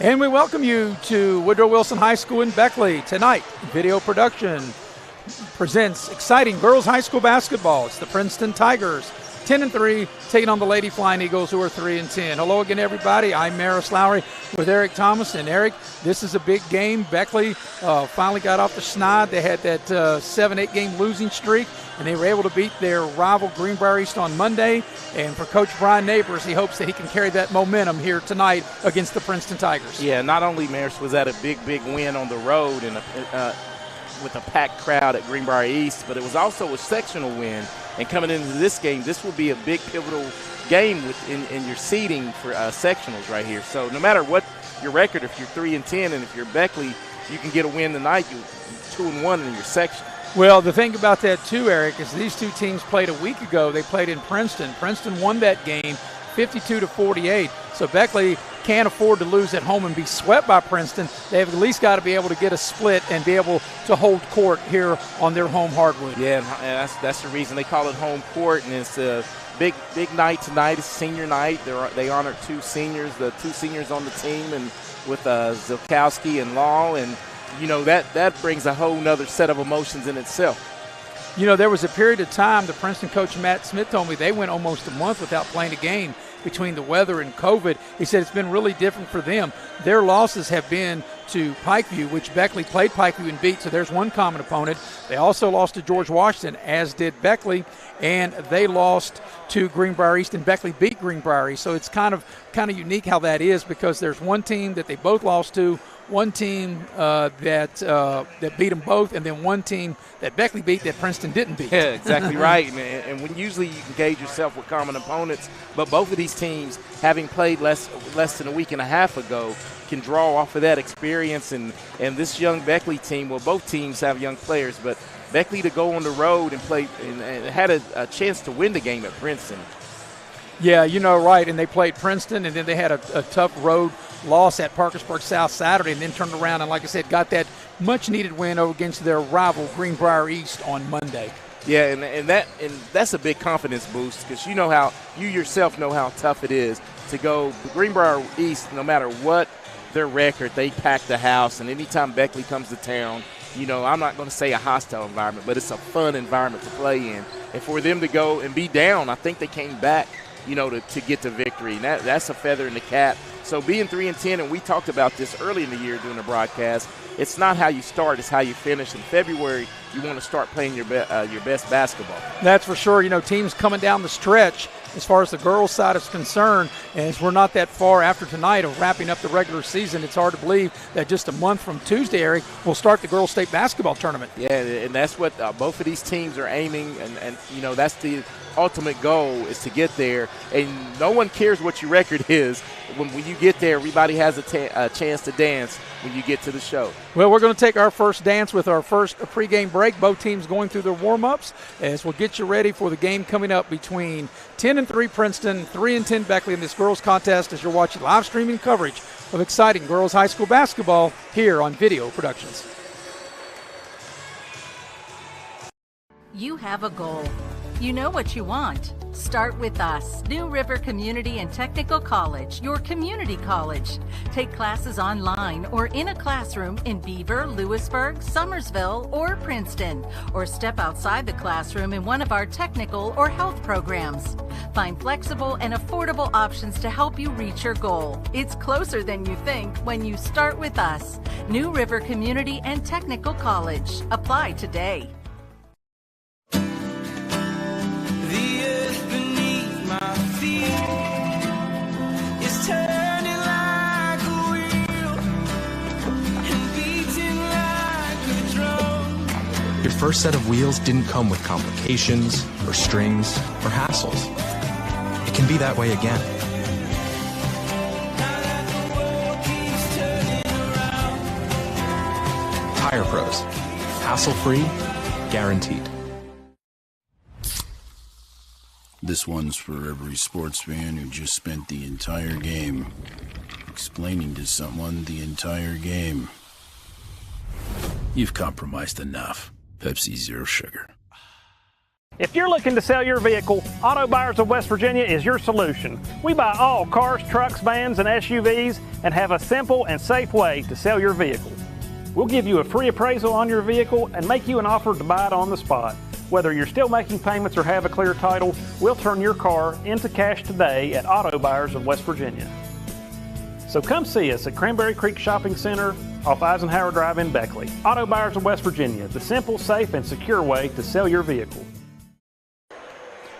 And we welcome you to Woodrow Wilson High School in Beckley. Tonight, Video Production presents exciting girls high school basketball. It's the Princeton Tigers, 10-3, taking on the Lady Flying Eagles, who are 3-10. Hello again, everybody. I'm Maris Lowry with Eric Thomas. And Eric, this is a big game. Beckley finally got off the schneid. They had that 7-8 game losing streak, and they were able to beat their rival Greenbrier East on Monday. And for Coach Brian Neighbors, he hopes that he can carry that momentum here tonight against the Princeton Tigers. Yeah, not only, Maris, was that a big win on the road and with a packed crowd at Greenbrier East, but it was also a sectional win. And coming into this game, this will be a big pivotal game in your seeding for sectionals right here. So no matter what your record, if you're 3-10 and if you're Beckley, you can get a win tonight. You're 2-1 in your section. Well, the thing about that too, Eric, is these two teams played a week ago. They played in Princeton. Princeton won that game 52-48. So Beckley can't afford to lose at home and be swept by Princeton. They've at least got to be able to get a split and be able to hold court here on their home hardwood. Yeah, and that's the reason they call it home court, and it's a big night tonight. It's senior night. They honored two seniors on the team, and with Zilkowski and Law, and you know that brings a whole nother set of emotions in itself. You know, there was a period of time, the Princeton coach Matt Smith told me, they went almost a month without playing a game between the weather and COVID. He said it's been really different for them. Their losses have been to Pikeview, which Beckley played Pikeview and beat, so there's one common opponent. They also lost to George Washington, as did Beckley, and they lost to Greenbrier East, and Beckley beat Greenbrier East. So it's kind of unique how that is, because there's one team that they both lost to, one team that beat them both, and then one team that Beckley beat that Princeton didn't beat. Yeah, exactly right. And when usually you can gauge yourself with common opponents, but both of these teams, having played less than a week and a half ago, can draw off of that experience. And this young Beckley team, well, both teams have young players, but Beckley to go on the road and play and had a chance to win the game at Princeton. Yeah, you know, right. And they played Princeton, and then they had a tough road loss at Parkersburg South Saturday, and then turned around and, like I said, got that much-needed win over against their rival Greenbrier East on Monday. Yeah, and that's a big confidence boost, because you yourself know how tough it is to go Greenbrier East. No matter what their record, they pack the house, and anytime Beckley comes to town, you know, I'm not going to say a hostile environment, but it's a fun environment to play in. And for them to go and be down, I think they came back, you know, to get to victory. And that's a feather in the cap. So being 3-10, and we talked about this early in the year during the broadcast, it's not how you start, it's how you finish. In February, you want to start playing your best basketball. That's for sure. You know, teams coming down the stretch as far as the girls' side is concerned, and as we're not that far after tonight of wrapping up the regular season, it's hard to believe that just a month from Tuesday, Eric, we'll start the girls' state basketball tournament. Yeah, and that's what both of these teams are aiming, and you know, that's the ultimate goal, is to get there. And no one cares what your record is. When you get there, everybody has a chance to dance when you get to the show. Well, we're going to take our first dance with our first pregame break. Both teams going through their warm-ups, as we'll get you ready for the game coming up between 10-3 Princeton, 3-10 Beckley in this girls contest, as you're watching live streaming coverage of exciting girls high school basketball here on Video Productions. You have a goal. You know what you want. Start with us. New River Community and Technical College, your community college. Take classes online or in a classroom in Beaver, Lewisburg, Summersville, or Princeton, or step outside the classroom in one of our technical or health programs. Find flexible and affordable options to help you reach your goal. It's closer than you think when you start with us. New River Community and Technical College. Apply today. Your first set of wheels didn't come with complications, or strings, or hassles. It can be that way again. Tire Pros. Hassle-free, guaranteed. This one's for every sports fan who just spent the entire game explaining to someone the entire game. You've compromised enough. Pepsi Zero Sugar. If you're looking to sell your vehicle, Auto Buyers of West Virginia is your solution. We buy all cars, trucks, vans, and SUVs and have a simple and safe way to sell your vehicle. We'll give you a free appraisal on your vehicle and make you an offer to buy it on the spot. Whether you're still making payments or have a clear title, we'll turn your car into cash today at Auto Buyers of West Virginia. So come see us at Cranberry Creek Shopping Center off Eisenhower Drive in Beckley. Auto Buyers of West Virginia, the simple, safe, and secure way to sell your vehicle.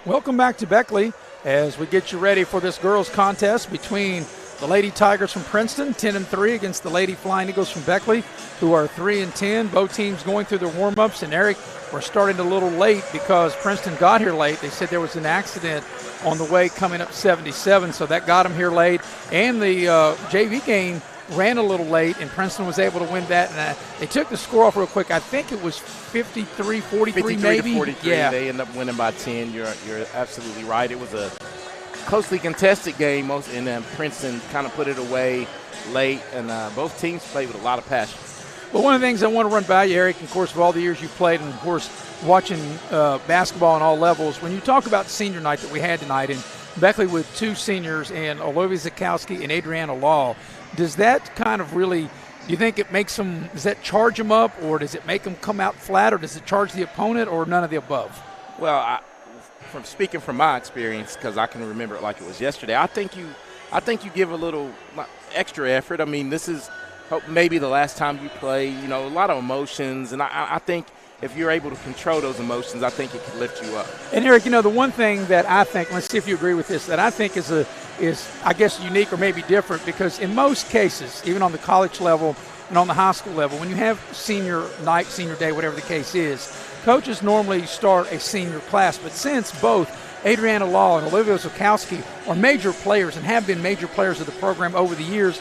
Welcome back to Beckley as we get you ready for this girls contest between the Lady Tigers from Princeton, 10-3, against the Lady Flying Eagles from Beckley, who are 3-10. Both teams going through their warm-ups, and Eric, we're starting a little late because Princeton got here late. They said there was an accident on the way coming up 77, so that got them here late. And the JV game ran a little late, and Princeton was able to win that. And they took the score off real quick. I think it was 53-43 maybe. 43. Yeah. They end up winning by 10. You're absolutely right. It was a closely contested game, and then Princeton kind of put it away late, and both teams played with a lot of passion. Well, one of the things I want to run by you, Eric, of course, of all the years you've played, and of course, watching basketball on all levels, when you talk about senior night that we had tonight in Beckley with two seniors and Olivia Zakowski and Adriana Law, does that kind of really, do you think it makes them, does that charge them up, or does it make them come out flat, or does it charge the opponent, or none of the above? Well, from speaking from my experience, because I can remember it like it was yesterday, I think you give a little extra effort. I mean, this is maybe the last time you play, a lot of emotions, and I think if you're able to control those emotions, I think it can lift you up. And Eric, the one thing that I think, let's see if you agree with this, that I think is I guess unique or maybe different, because in most cases, even on the college level and on the high school level, when you have senior night, senior day, whatever the case is, coaches normally start a senior class. But since both Adriana Law and Olivia Zakowski are major players and have been major players of the program over the years,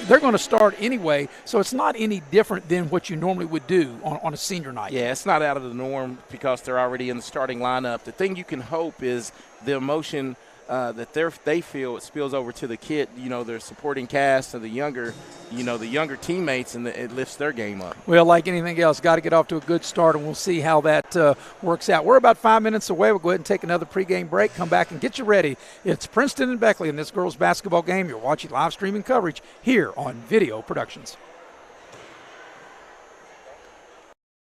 they're going to start anyway, so it's not any different than what you normally would do on a senior night. Yeah, it's not out of the norm because they're already in the starting lineup. The thing you can hope is the emotion that they feel it spills over to the kid, their supporting cast and the younger teammates, and it lifts their game up. Well, like anything else, got to get off to a good start, and we'll see how that works out. We're about 5 minutes away. We'll go ahead and take another pregame break, come back and get you ready. It's Princeton and Beckley in this girls basketball game. You're watching live streaming coverage here on Video Productions.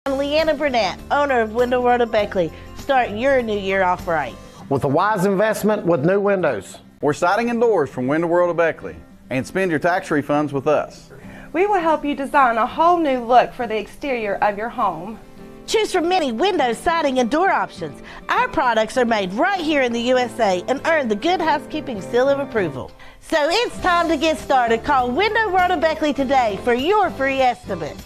I'm Leanna Burnett, owner of Window World of Beckley. Start your new year off right with a wise investment with new windows. We're siding and doors from Window World of Beckley, and spend your tax refunds with us. We will help you design a whole new look for the exterior of your home. Choose from many window, siding, and door options. Our products are made right here in the USA and earn the Good Housekeeping Seal of Approval. So it's time to get started. Call Window World of Beckley today for your free estimate.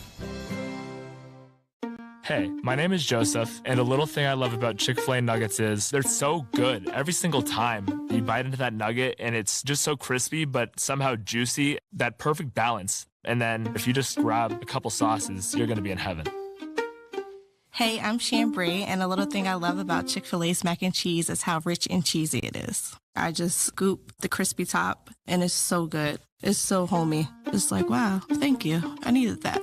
Hey, my name is Joseph, and a little thing I love about Chick-fil-A nuggets is they're so good every single time. You bite into that nugget, and it's just so crispy, but somehow juicy, that perfect balance. And then if you just grab a couple sauces, you're going to be in heaven. Hey, I'm Chambray, and a little thing I love about Chick-fil-A's mac and cheese is how rich and cheesy it is. I just scoop the crispy top, and it's so good. It's so homey. It's like, wow, thank you. I needed that.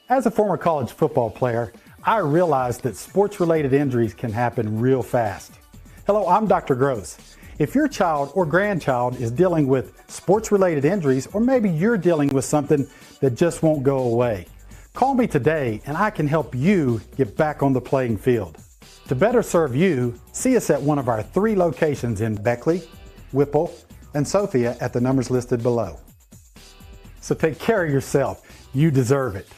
As a former college football player, I realized that sports-related injuries can happen real fast. Hello, I'm Dr. Gross. If your child or grandchild is dealing with sports-related injuries, or maybe you're dealing with something that just won't go away, call me today and I can help you get back on the playing field. To better serve you, see us at one of our 3 locations in Beckley, Whipple, and Sophia at the numbers listed below. So take care of yourself. You deserve it.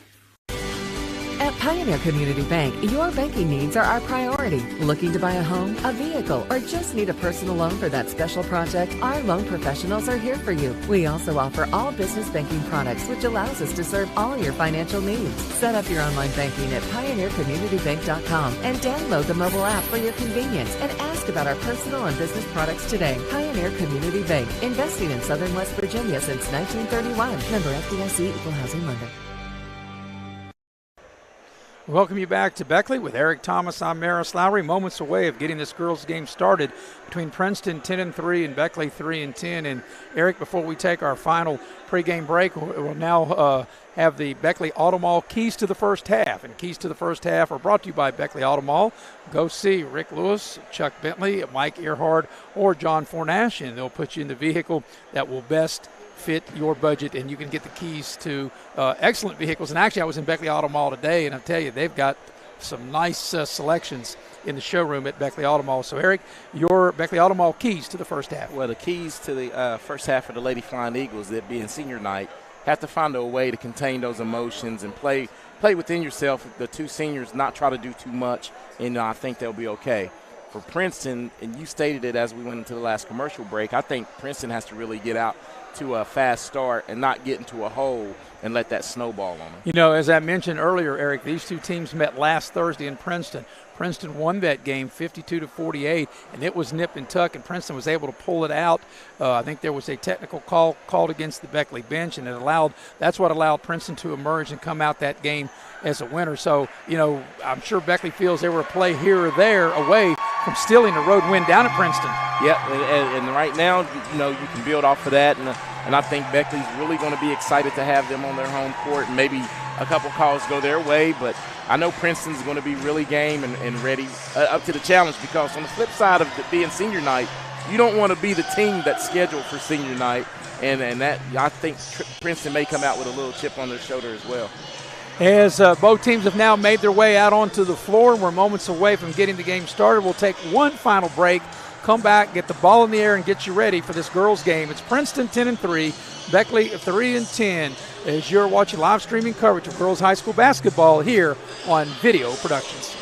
At Pioneer Community Bank, your banking needs are our priority. Looking to buy a home, a vehicle, or just need a personal loan for that special project? Our loan professionals are here for you. We also offer all business banking products, which allows us to serve all your financial needs. Set up your online banking at pioneercommunitybank.com and download the mobile app for your convenience and ask about our personal and business products today. Pioneer Community Bank, investing in Southern West Virginia since 1931. Member FDIC, Equal Housing Lender. Welcome you back to Beckley with Eric Thomas. I'm Maris Lowry. Moments away of getting this girls' game started between Princeton 10-3 and Beckley 3-10. And Eric, before we take our final pregame break, we'll now have the Beckley Auto Mall keys to the first half. And keys to the first half are brought to you by Beckley Auto Mall. Go see Rick Lewis, Chuck Bentley, Mike Earhart, or John Fornash, and they'll put you in the vehicle that will best fit your budget, and you can get the keys to excellent vehicles. And actually, I was in Beckley Auto Mall today, and I'll tell you, they've got some nice selections in the showroom at Beckley Auto Mall. So, Eric, your Beckley Auto Mall keys to the first half. Well, the keys to the first half of the Lady Flying Eagles, that being senior night, have to find a way to contain those emotions and play within yourself. The two seniors not try to do too much, and I think they'll be okay. For Princeton, and you stated it as we went into the last commercial break, I think Princeton has to really get out to a fast start and not get into a hole and let that snowball on them. You know, as I mentioned earlier, Eric, these two teams met last Thursday in Princeton. Princeton won that game 52-48, and it was nip and tuck, and Princeton was able to pull it out. I think there was a technical call called against the Beckley bench, and that's what allowed Princeton to emerge and come out that game as a winner. So, you know, I'm sure Beckley feels they were a play here or there away from stealing a road win down at Princeton. Yep, and right now, you know, you can build off of that, and I think Beckley's really going to be excited to have them on their home court, and maybe a couple calls go their way, but I know Princeton's going to be really game and ready up to the challenge, because on the flip side of being senior night, you don't want to be the team that's scheduled for senior night, and that I think Princeton may come out with a little chip on their shoulder as well. As both teams have now made their way out onto the floor, and we're moments away from getting the game started. We'll take one final break, come back, get the ball in the air, and get you ready for this girls' game. It's Princeton 10-3, Beckley 3-10, as you're watching live streaming coverage of girls high school basketball here on Video Productions.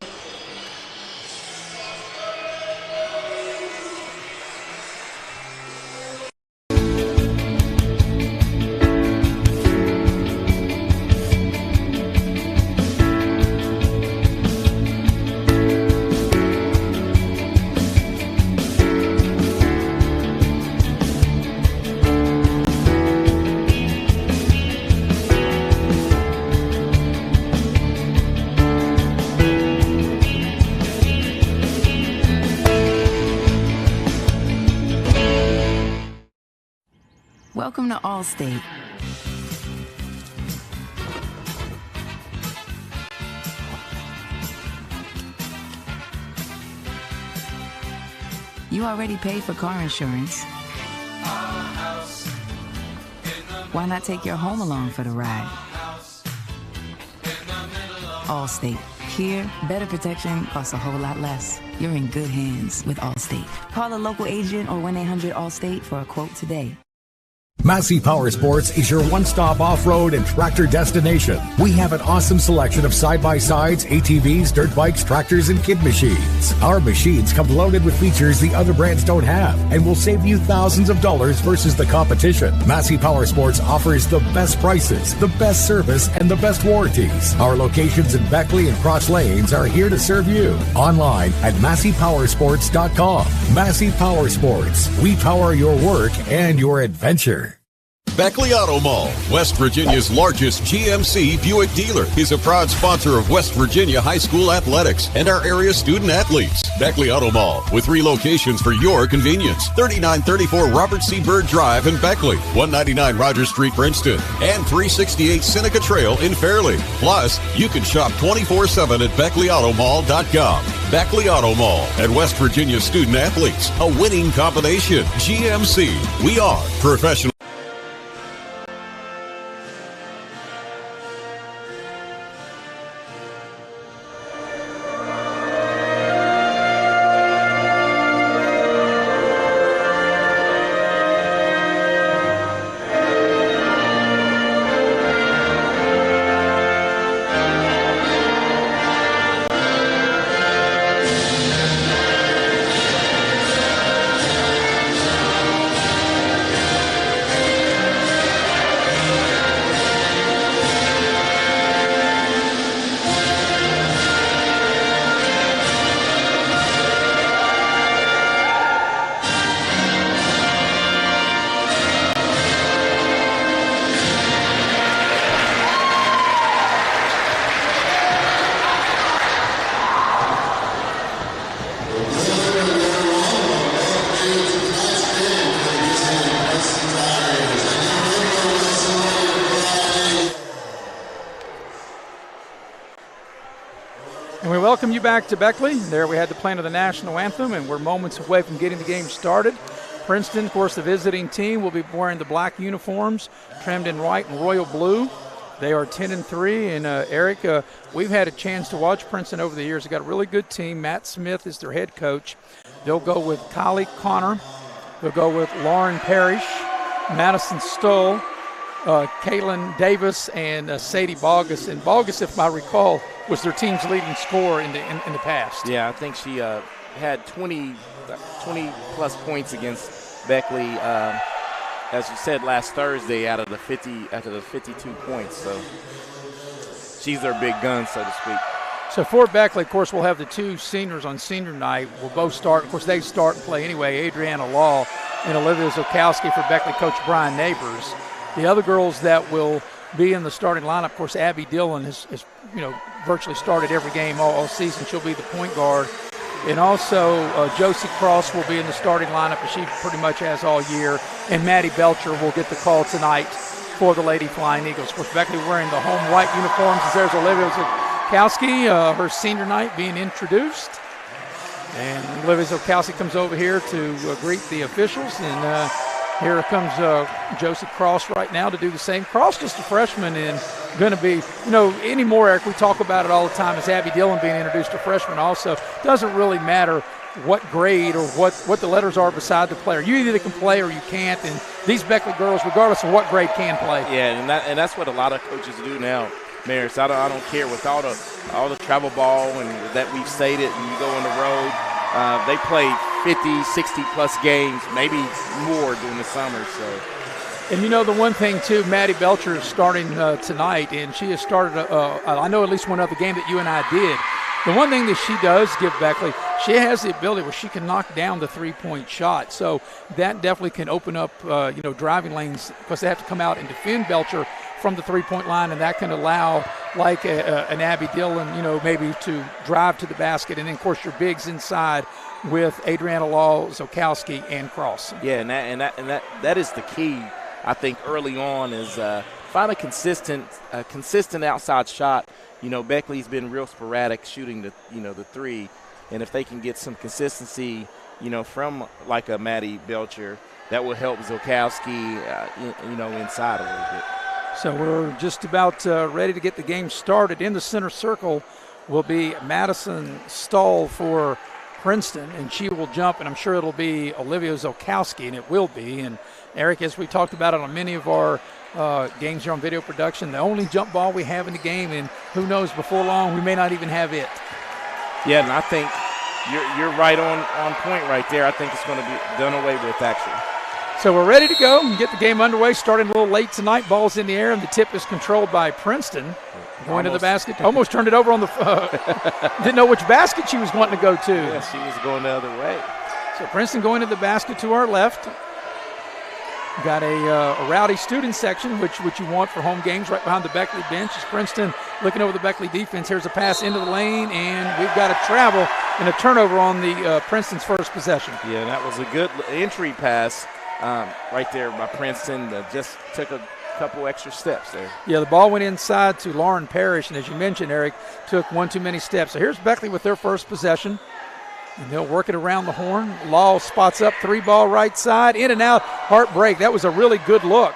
Welcome to Allstate. You already paid for car insurance. Why not take your home along for the ride? Allstate. Here, better protection costs a whole lot less. You're in good hands with Allstate. Call a local agent or 1-800-ALLSTATE for a quote today. Massey Powersports is your one-stop off-road and tractor destination. We have an awesome selection of side-by-sides, ATVs, dirt bikes, tractors, and kid machines. Our machines come loaded with features the other brands don't have and will save you thousands of dollars versus the competition. Massey Powersports offers the best prices, the best service, and the best warranties. Our locations in Beckley and Cross Lanes are here to serve you. Online at MasseyPowersports.com. Massey Powersports. We power your work and your adventure. Beckley Auto Mall, West Virginia's largest GMC Buick dealer, is a proud sponsor of West Virginia high school athletics and our area student athletes. Beckley Auto Mall, with 3 locations for your convenience: 3934 Robert C. Byrd Drive in Beckley, 199 Rogers Street, Princeton, and 368 Seneca Trail in Fairleigh. Plus, you can shop 24/7 at BeckleyAutomall.com. Beckley Auto Mall and West Virginia student athletes, a winning combination. GMC, we are professional. welcome you back to Beckley. There we had the playing of the national anthem, and we're moments away from getting the game started. Princeton, of course, the visiting team, will be wearing the black uniforms, trimmed in white and royal blue. They are 10-3, and Eric, we've had a chance to watch Princeton over the years. They've got a really good team. Matt Smith is their head coach. They'll go with Kylie Connor. They'll go with Lauren Parrish, Madison Stoll, Caitlin Davis, and Sadie Bogus. And Bogus, if I recall, was their team's leading scorer in the past. Yeah, I think she had 20-plus points against Beckley, as you said, last Thursday out of the 52 points. So she's their big gun, so to speak. So for Beckley, of course, we'll have the two seniors on senior night. We'll both start. Of course, they start and play anyway. Adriana Law and Olivia Zokowski for Beckley coach Brian Neighbors. The other girls that will be in the starting lineup, of course, Abby Dillon has virtually started every game all season. She'll be the point guard. And also Josie Cross will be in the starting lineup, as she pretty much has all year. And Maddie Belcher will get the call tonight for the Lady Flying Eagles. Of course, Beckley wearing the home white uniforms. As there's Olivia Zokowski, her senior night being introduced. And Olivia Zokowski comes over here to greet the officials. And here comes Josie Cross right now to do the same. Cross just a freshman and going to be, anymore, Eric, we talk about it all the time, as Abby Dillon being introduced to freshmen also. Doesn't really matter what grade or what the letters are beside the player. You either can play or you can't, and these Beckley girls, regardless of what grade, can play. Yeah, and that's what a lot of coaches do now, Maris. I don't care with all the travel ball and that we've stated, and you go on the road. They play 50, 60-plus games, maybe more during the summer. So. And the one thing, too, Maddie Belcher is starting tonight, and she has started, I know at least one other game that you and I did. The one thing that she does give Beckley, she has the ability where she can knock down the three-point shot. So that definitely can open up, driving lanes, because they have to come out and defend Belcher from the three-point line, and that can allow, like an Abby Dillon, maybe to drive to the basket. And then, of course, your bigs inside with Adriana Law, Zokowski, and Cross. Yeah, and that is the key, I think, early on, is find a consistent outside shot. Beckley's been real sporadic shooting the three, and if they can get some consistency, from like a Maddie Belcher, that will help Zokowski, inside a little bit. So we're just about ready to get the game started. In the center circle will be Madison Stoll for Princeton, and she will jump, and I'm sure it'll be Olivia Zokowski, and it will be. And Eric, as we talked about it on many of our games here on video production, the only jump ball we have in the game, and who knows, before long we may not even have it. Yeah, and I think you're right on point right there. I think it's going to be done away with, actually. So we're ready to go and get the game underway. Starting a little late tonight. Ball's in the air, and the tip is controlled by Princeton. Going to the basket. Almost turned it over on the didn't know which basket she was wanting to go to. Yeah, she was going the other way. So Princeton going to the basket to our left. Got a rowdy student section, which you want for home games, right behind the Beckley bench. As Princeton looking over the Beckley defense. Here's a pass into the lane, and we've got a travel and a turnover on the Princeton's first possession. Yeah, that was a good entry pass right there by Princeton. Just took a couple extra steps there. Yeah, the ball went inside to Lauren Parrish, and as you mentioned, Eric, took one too many steps. So here's Beckley with their first possession. And they'll work it around the horn. Law spots up, three ball right side, in and out, heartbreak. That was a really good look,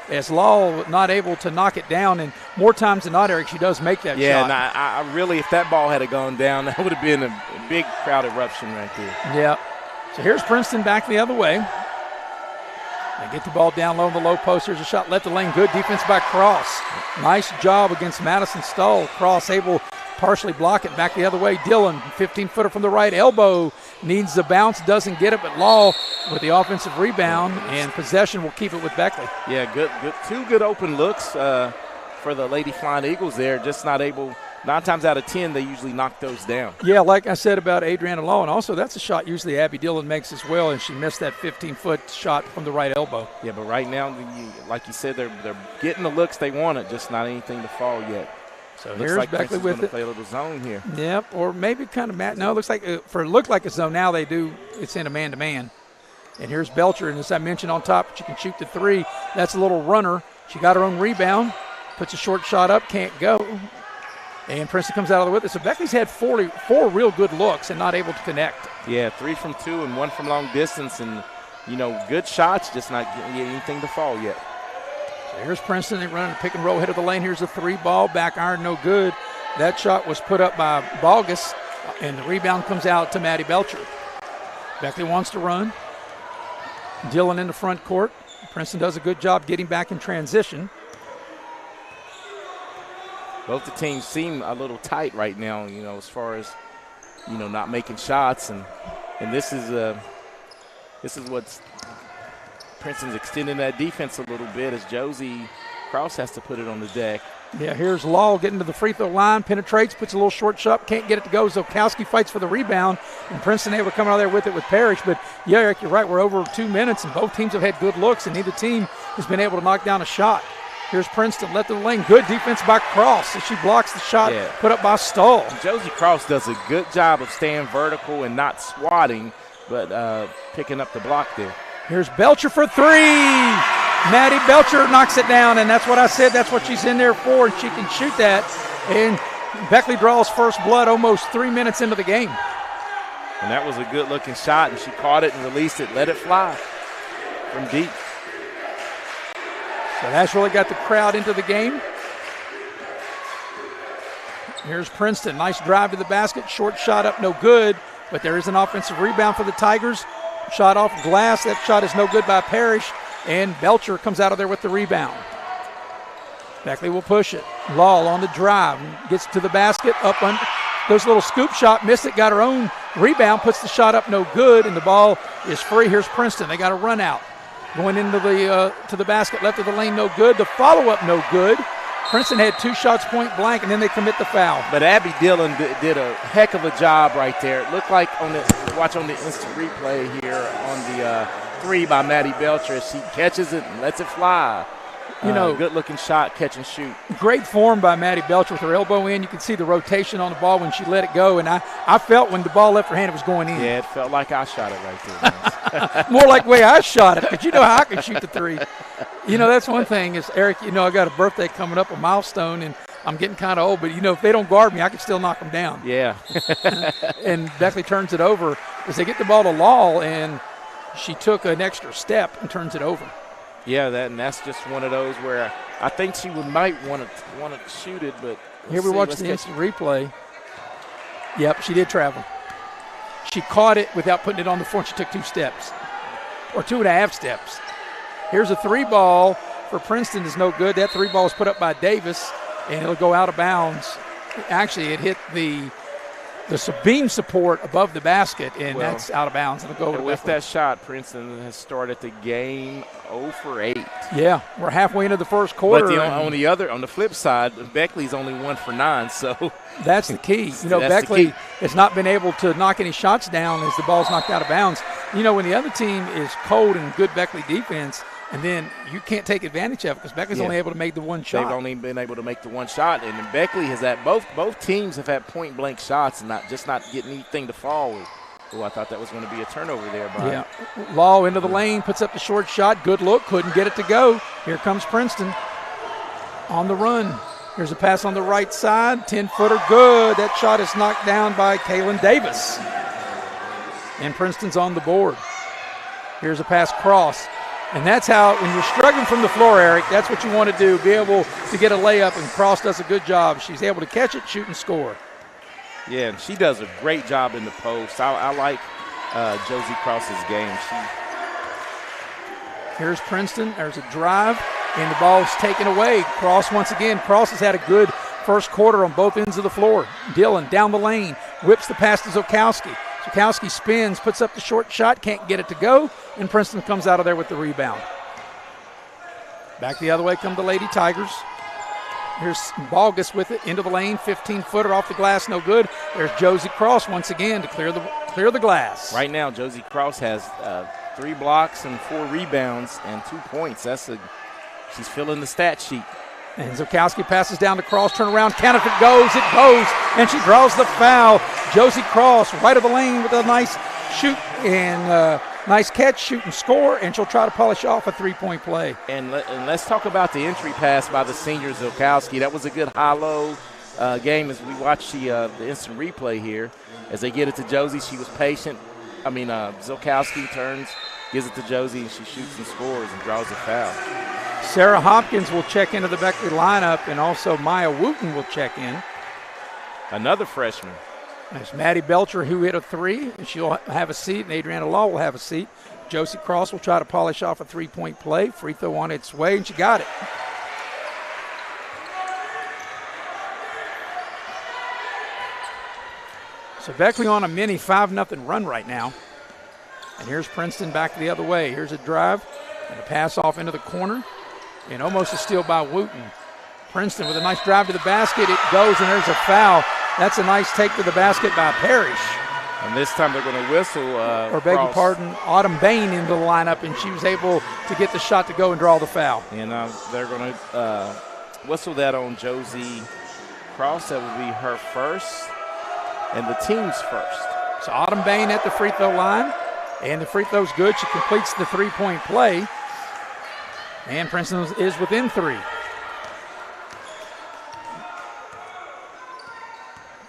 as Law not able to knock it down. And more times than not, Eric, she does make that shot. Yeah, and I really, if that ball had gone down, that would have been a big crowd eruption right there. Yeah. So here's Princeton back the other way. They get the ball down low in the low post. Here's a shot left the lane. Good defense by Cross. Nice job against Madison Stoll. Cross able partially block it back the other way. Dillon, 15-footer from the right elbow, needs the bounce, doesn't get it, but Law with the offensive rebound, and possession will keep it with Beckley. Yeah, good. Two good open looks for the Lady Flying Eagles there, just not able. 9 times out of 10, they usually knock those down. Yeah, like I said about Adriana Law, and also that's a shot usually Abby Dillon makes as well, and she missed that 15-foot shot from the right elbow. Yeah, but right now, like you said, they're getting the looks they wanted, just not anything to fall yet. So looks here's like Beckley with it. Play a little zone here. Yep, or maybe kind of no. It looks like look like a zone now. They do. It's in a man-to-man. And here's Belcher, and as I mentioned on top, she can shoot the three. That's a little runner. She got her own rebound. Puts a short shot up, can't go. And Princeton comes out of the with it. So Beckley's had four real good looks and not able to connect. Yeah, 3 from 2 and 1 from long distance. And, good shots, just not getting anything to fall yet. So here's Princeton. They run a pick and roll head of the lane. Here's a 3-ball. Back iron, no good. That shot was put up by Balgus, and the rebound comes out to Maddie Belcher. Beckley wants to run. Dillon in the front court. Princeton does a good job getting back in transition. Both the teams seem a little tight right now, as far as, not making shots. And this is what's Princeton's extending that defense a little bit as Josie Cross has to put it on the deck. Yeah, here's Law getting to the free throw line, penetrates, puts a little short shot, can't get it to go. Zokowski fights for the rebound, and Princeton able to come out there with it with Parrish. But, yeah, Eric, you're right. We're over 2 minutes, and both teams have had good looks, and neither team has been able to knock down a shot. Here's Princeton, left of the lane. Good defense by Cross, and she blocks the shot put up by Stahl. Josie Cross does a good job of staying vertical and not swatting, but picking up the block there. Here's Belcher for 3. Maddie Belcher knocks it down, and that's what I said. That's what she's in there for, and she can shoot that. And Beckley draws first blood almost 3 minutes into the game. And that was a good-looking shot, and she caught it and released it, let it fly from deep. So that's really got the crowd into the game. Here's Princeton. Nice drive to the basket. Short shot up, no good. But there is an offensive rebound for the Tigers. Shot off glass. That shot is no good by Parrish. And Belcher comes out of there with the rebound. Beckley will push it. Law on the drive. Gets to the basket. Up on, goes a little scoop shot. Missed it. Got her own rebound. Puts the shot up, no good. And the ball is free. Here's Princeton. They got a run out. Going into the to the basket, left of the lane, no good. The follow-up, no good. Princeton had 2 shots point blank, and then they commit the foul. But Abby Dillon did a heck of a job right there. It looked like watch on the instant replay here on the 3 by Maddie Belcher. She catches it and lets it fly. Good-looking shot, catch and shoot. Great form by Maddie Belcher with her elbow in. You can see the rotation on the ball when she let it go, and I felt when the ball left her hand, it was going in. Yeah, it felt like I shot it right there. More like the way I shot it, but you know how I can shoot the 3. That's one thing is, Eric, I got a birthday coming up, a milestone, and I'm getting kind of old, but, if they don't guard me, I can still knock them down. Yeah. And Beckley turns it over as they get the ball to Law, and she took an extra step and turns it over. Yeah, that's just one of those where I think she might want to shoot it, but here we watch the instant replay. Yep, she did travel. She caught it without putting it on the floor. She took 2 steps, or 2.5 steps. Here's a 3-ball for Princeton is no good. That 3-ball was put up by Davis, and it'll go out of bounds. Actually, it hit the beam support above the basket, and that's out of bounds. It'll go with that shot. Princeton has started the game 0 for 8. Yeah, we're halfway into the first quarter. But on the flip side, Beckley's only 1 for 9. So that's the key. Beckley has not been able to knock any shots down as the ball's knocked out of bounds. When the other team is cold and good Beckley defense, and then you can't take advantage of it because Beckley's only able to make the 1 shot. They've only been able to make the 1 shot, and Beckley has had both teams have had point blank shots and not getting anything to fall. Oh, I thought that was going to be a turnover there, Brian. Yeah, Law into the lane, puts up the short shot. Good look, couldn't get it to go. Here comes Princeton on the run. Here's a pass on the right side, 10-footer, good. That shot is knocked down by Kaylin Davis, and Princeton's on the board. Here's a pass cross. And that's how, when you're struggling from the floor, Eric, that's what you want to do, be able to get a layup, and Cross does a good job. She's able to catch it, shoot, and score. Yeah, and she does a great job in the post. I like Josie Cross's game. Here's Princeton. There's a drive, and the ball's taken away. Cross once again. Cross has had a good first quarter on both ends of the floor. Dillon down the lane, whips the pass to Zokowski. Zokowski spins, puts up the short shot, can't get it to go, and Princeton comes out of there with the rebound. Back the other way come the Lady Tigers. Here's Balgus with it, into the lane, 15-footer off the glass, no good. There's Josie Cross once again to clear the glass. Right now, Josie Cross has 3 blocks and 4 rebounds and 2 points. She's filling the stat sheet. And Zokowski passes down to Cross, turn around, count if it goes, and she draws the foul. Josie Cross, right of the lane with a nice shoot and nice catch, shoot, and score, and she'll try to polish off a 3-point play. And let's talk about the entry pass by the senior Zokowski. That was a good high-low game as we watch the instant replay here. As they get it to Josie, she was patient. Zilkowski turns, gives it to Josie, and she shoots and scores and draws a foul. Sarah Hopkins will check into the Beckley lineup, and also Maya Wooten will check in. Another freshman. There's Maddie Belcher, who hit a 3, and she'll have a seat, and Adriana Law will have a seat. Josie Cross will try to polish off a 3-point play. Free throw on its way, and she got it. So Beckley on a mini 5-0 run right now. And here's Princeton back the other way. Here's a drive and a pass off into the corner, and almost a steal by Wooten. Princeton with a nice drive to the basket. It goes, and there's a foul. That's a nice take to the basket by Parrish. And this time they're going to whistle. Autumn Bain into the lineup, and she was able to get the shot to go and draw the foul. And they're going to whistle that on Josie Cross. That will be her first and the team's first. So Autumn Bain at the free throw line, and the free throw's good. She completes the 3-point play, and Princeton is within 3.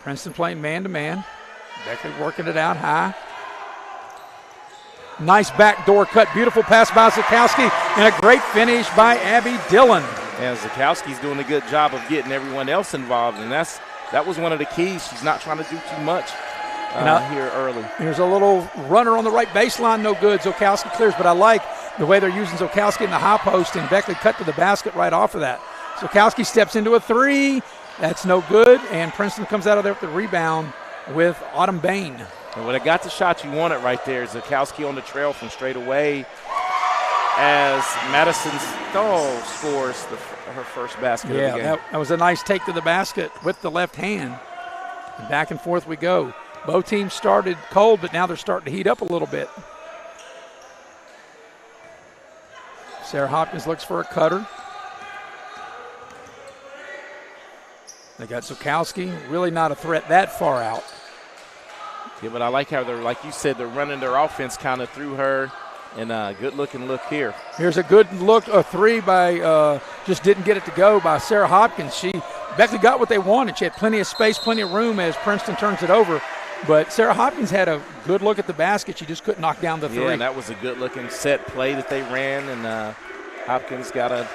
Princeton playing man-to-man. Beckley working it out high. Nice backdoor cut. Beautiful pass by Zukowski, and a great finish by Abby Dillon. And Zukowski's doing a good job of getting everyone else involved, and that was one of the keys. She's not trying to do too much here early. Here's a little runner on the right baseline. No good. Zukowski clears, but I like the way they're using Zukowski in the high post, and Beckley cut to the basket right off of that. Zukowski steps into a 3. That's no good, and Princeton comes out of there with the rebound with Autumn Bain. And when it got the shot you wanted right there, Zukowski on the trail from straight away as Madison Stoll scores her first basket of the game. That was a nice take to the basket with the left hand. And back and forth we go. Both teams started cold, but now they're starting to heat up a little bit. Sarah Hopkins looks for a cutter. They got Zukowski, really not a threat that far out. Yeah, but I like how they're, like you said, they're running their offense kind of through her, and a good-looking look here. Here's a good look, a 3 by, just didn't get it to go by Sarah Hopkins. Beckley got what they wanted. She had plenty of space, plenty of room as Princeton turns it over. But Sarah Hopkins had a good look at the basket. She just couldn't knock down the 3. Yeah, and that was a good-looking set play that they ran, and Hopkins got a...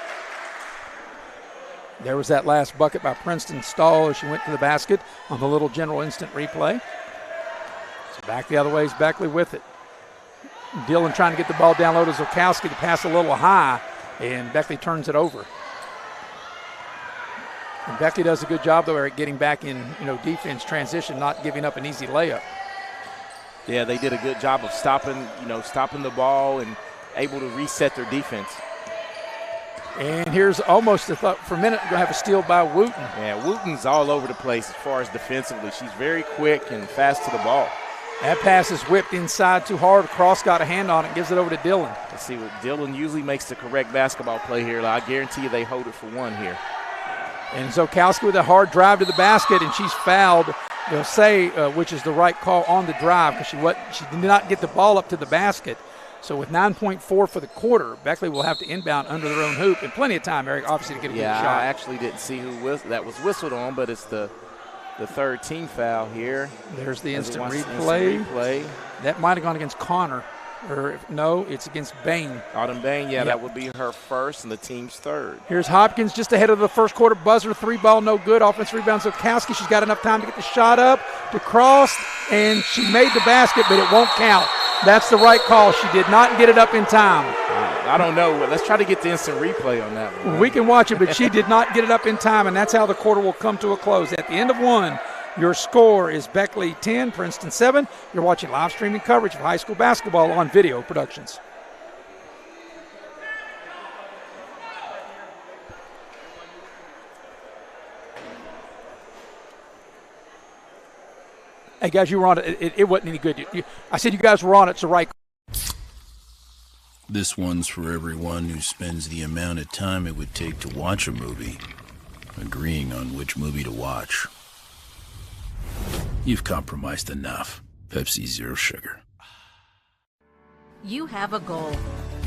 There was that last bucket by Princeton Stahl as she went to the basket on the little general instant replay. So back the other way is Beckley with it. Dillon trying to get the ball down low to Zukowski to pass a little high, and Beckley turns it over. And Beckley does a good job, though, at getting back in, defense transition, not giving up an easy layup. Yeah, they did a good job of stopping the ball and able to reset their defense. And here's almost for a minute, we're going to have a steal by Wooten. Yeah, Wooten's all over the place as far as defensively. She's very quick and fast to the ball. That pass is whipped inside too hard. Cross got a hand on it, gives it over to Dillon. Let's see what Dillon usually makes the correct basketball play here. I guarantee you they hold it for one here. And Zukowski with a hard drive to the basket, and she's fouled. They'll say, which is the right call on the drive, because she did not get the ball up to the basket. So with 9.4 for the quarter, Beckley will have to inbound under their own hoop, and plenty of time, Eric, obviously, to get a good shot. Yeah, I actually didn't see who that was whistled on, but it's the third team foul here. There's the instant replay. That might have gone against Connor. Or no, it's against Bain. Autumn Bain, that would be her first and the team's third. Here's Hopkins just ahead of the first quarter buzzer. 3 ball, no good. Offense rebound, Zukowski. She's got enough time to get the shot up, to cross, and she made the basket, but it won't count. That's the right call. She did not get it up in time. I don't know. Let's try to get the instant replay on that one. We can watch it, but she did not get it up in time, and that's how the quarter will come to a close. At the end of 1, your score is Beckley 10, Princeton 7. You're watching live streaming coverage of high school basketball on Video Productions. Hey, guys, you were on it. It wasn't any good. I said you guys were on it, so right. This one's for everyone who spends the amount of time it would take to watch a movie, agreeing on which movie to watch. You've compromised enough. Pepsi Zero Sugar. You have a goal.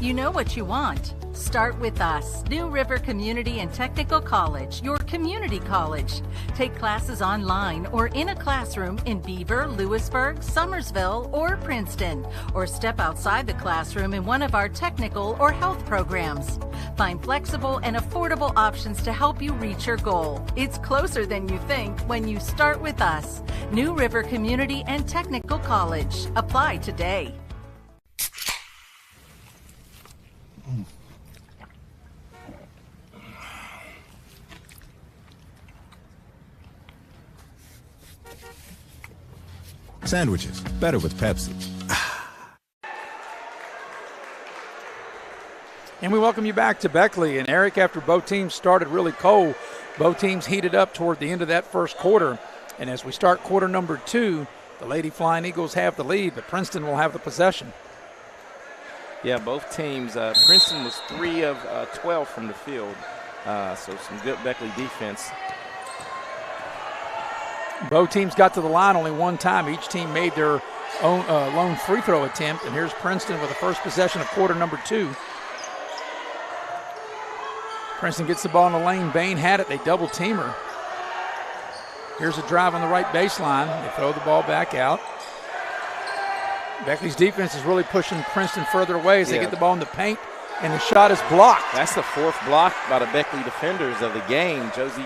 You know what you want. Start with us. New River Community and Technical College, your community college. Take classes online or in a classroom in Beaver, Lewisburg, Summersville, or Princeton. Or step outside the classroom in one of our technical or health programs. Find flexible and affordable options to help you reach your goal. It's closer than you think when you start with us. New River Community and Technical College. Apply today. Sandwiches, better with Pepsi. And we welcome you back to Beckley. And Eric, after both teams started really cold, both teams heated up toward the end of that first quarter. And as we start quarter number 2, the Lady Flying Eagles have the lead, but Princeton will have the possession. Yeah, both teams. Princeton was 3 of 12 from the field, so some good Beckley defense. Both teams got to the line only one time. Each team made their own lone free throw attempt. And here's Princeton with the first possession of quarter number 2. Princeton gets the ball in the lane. Bain had it. They double team her. Here's a drive on the right baseline. They throw the ball back out. Beckley's defense is really pushing Princeton further away as they get the ball in the paint, and the shot is blocked. That's the 4th block by the Beckley defenders of the game. Josie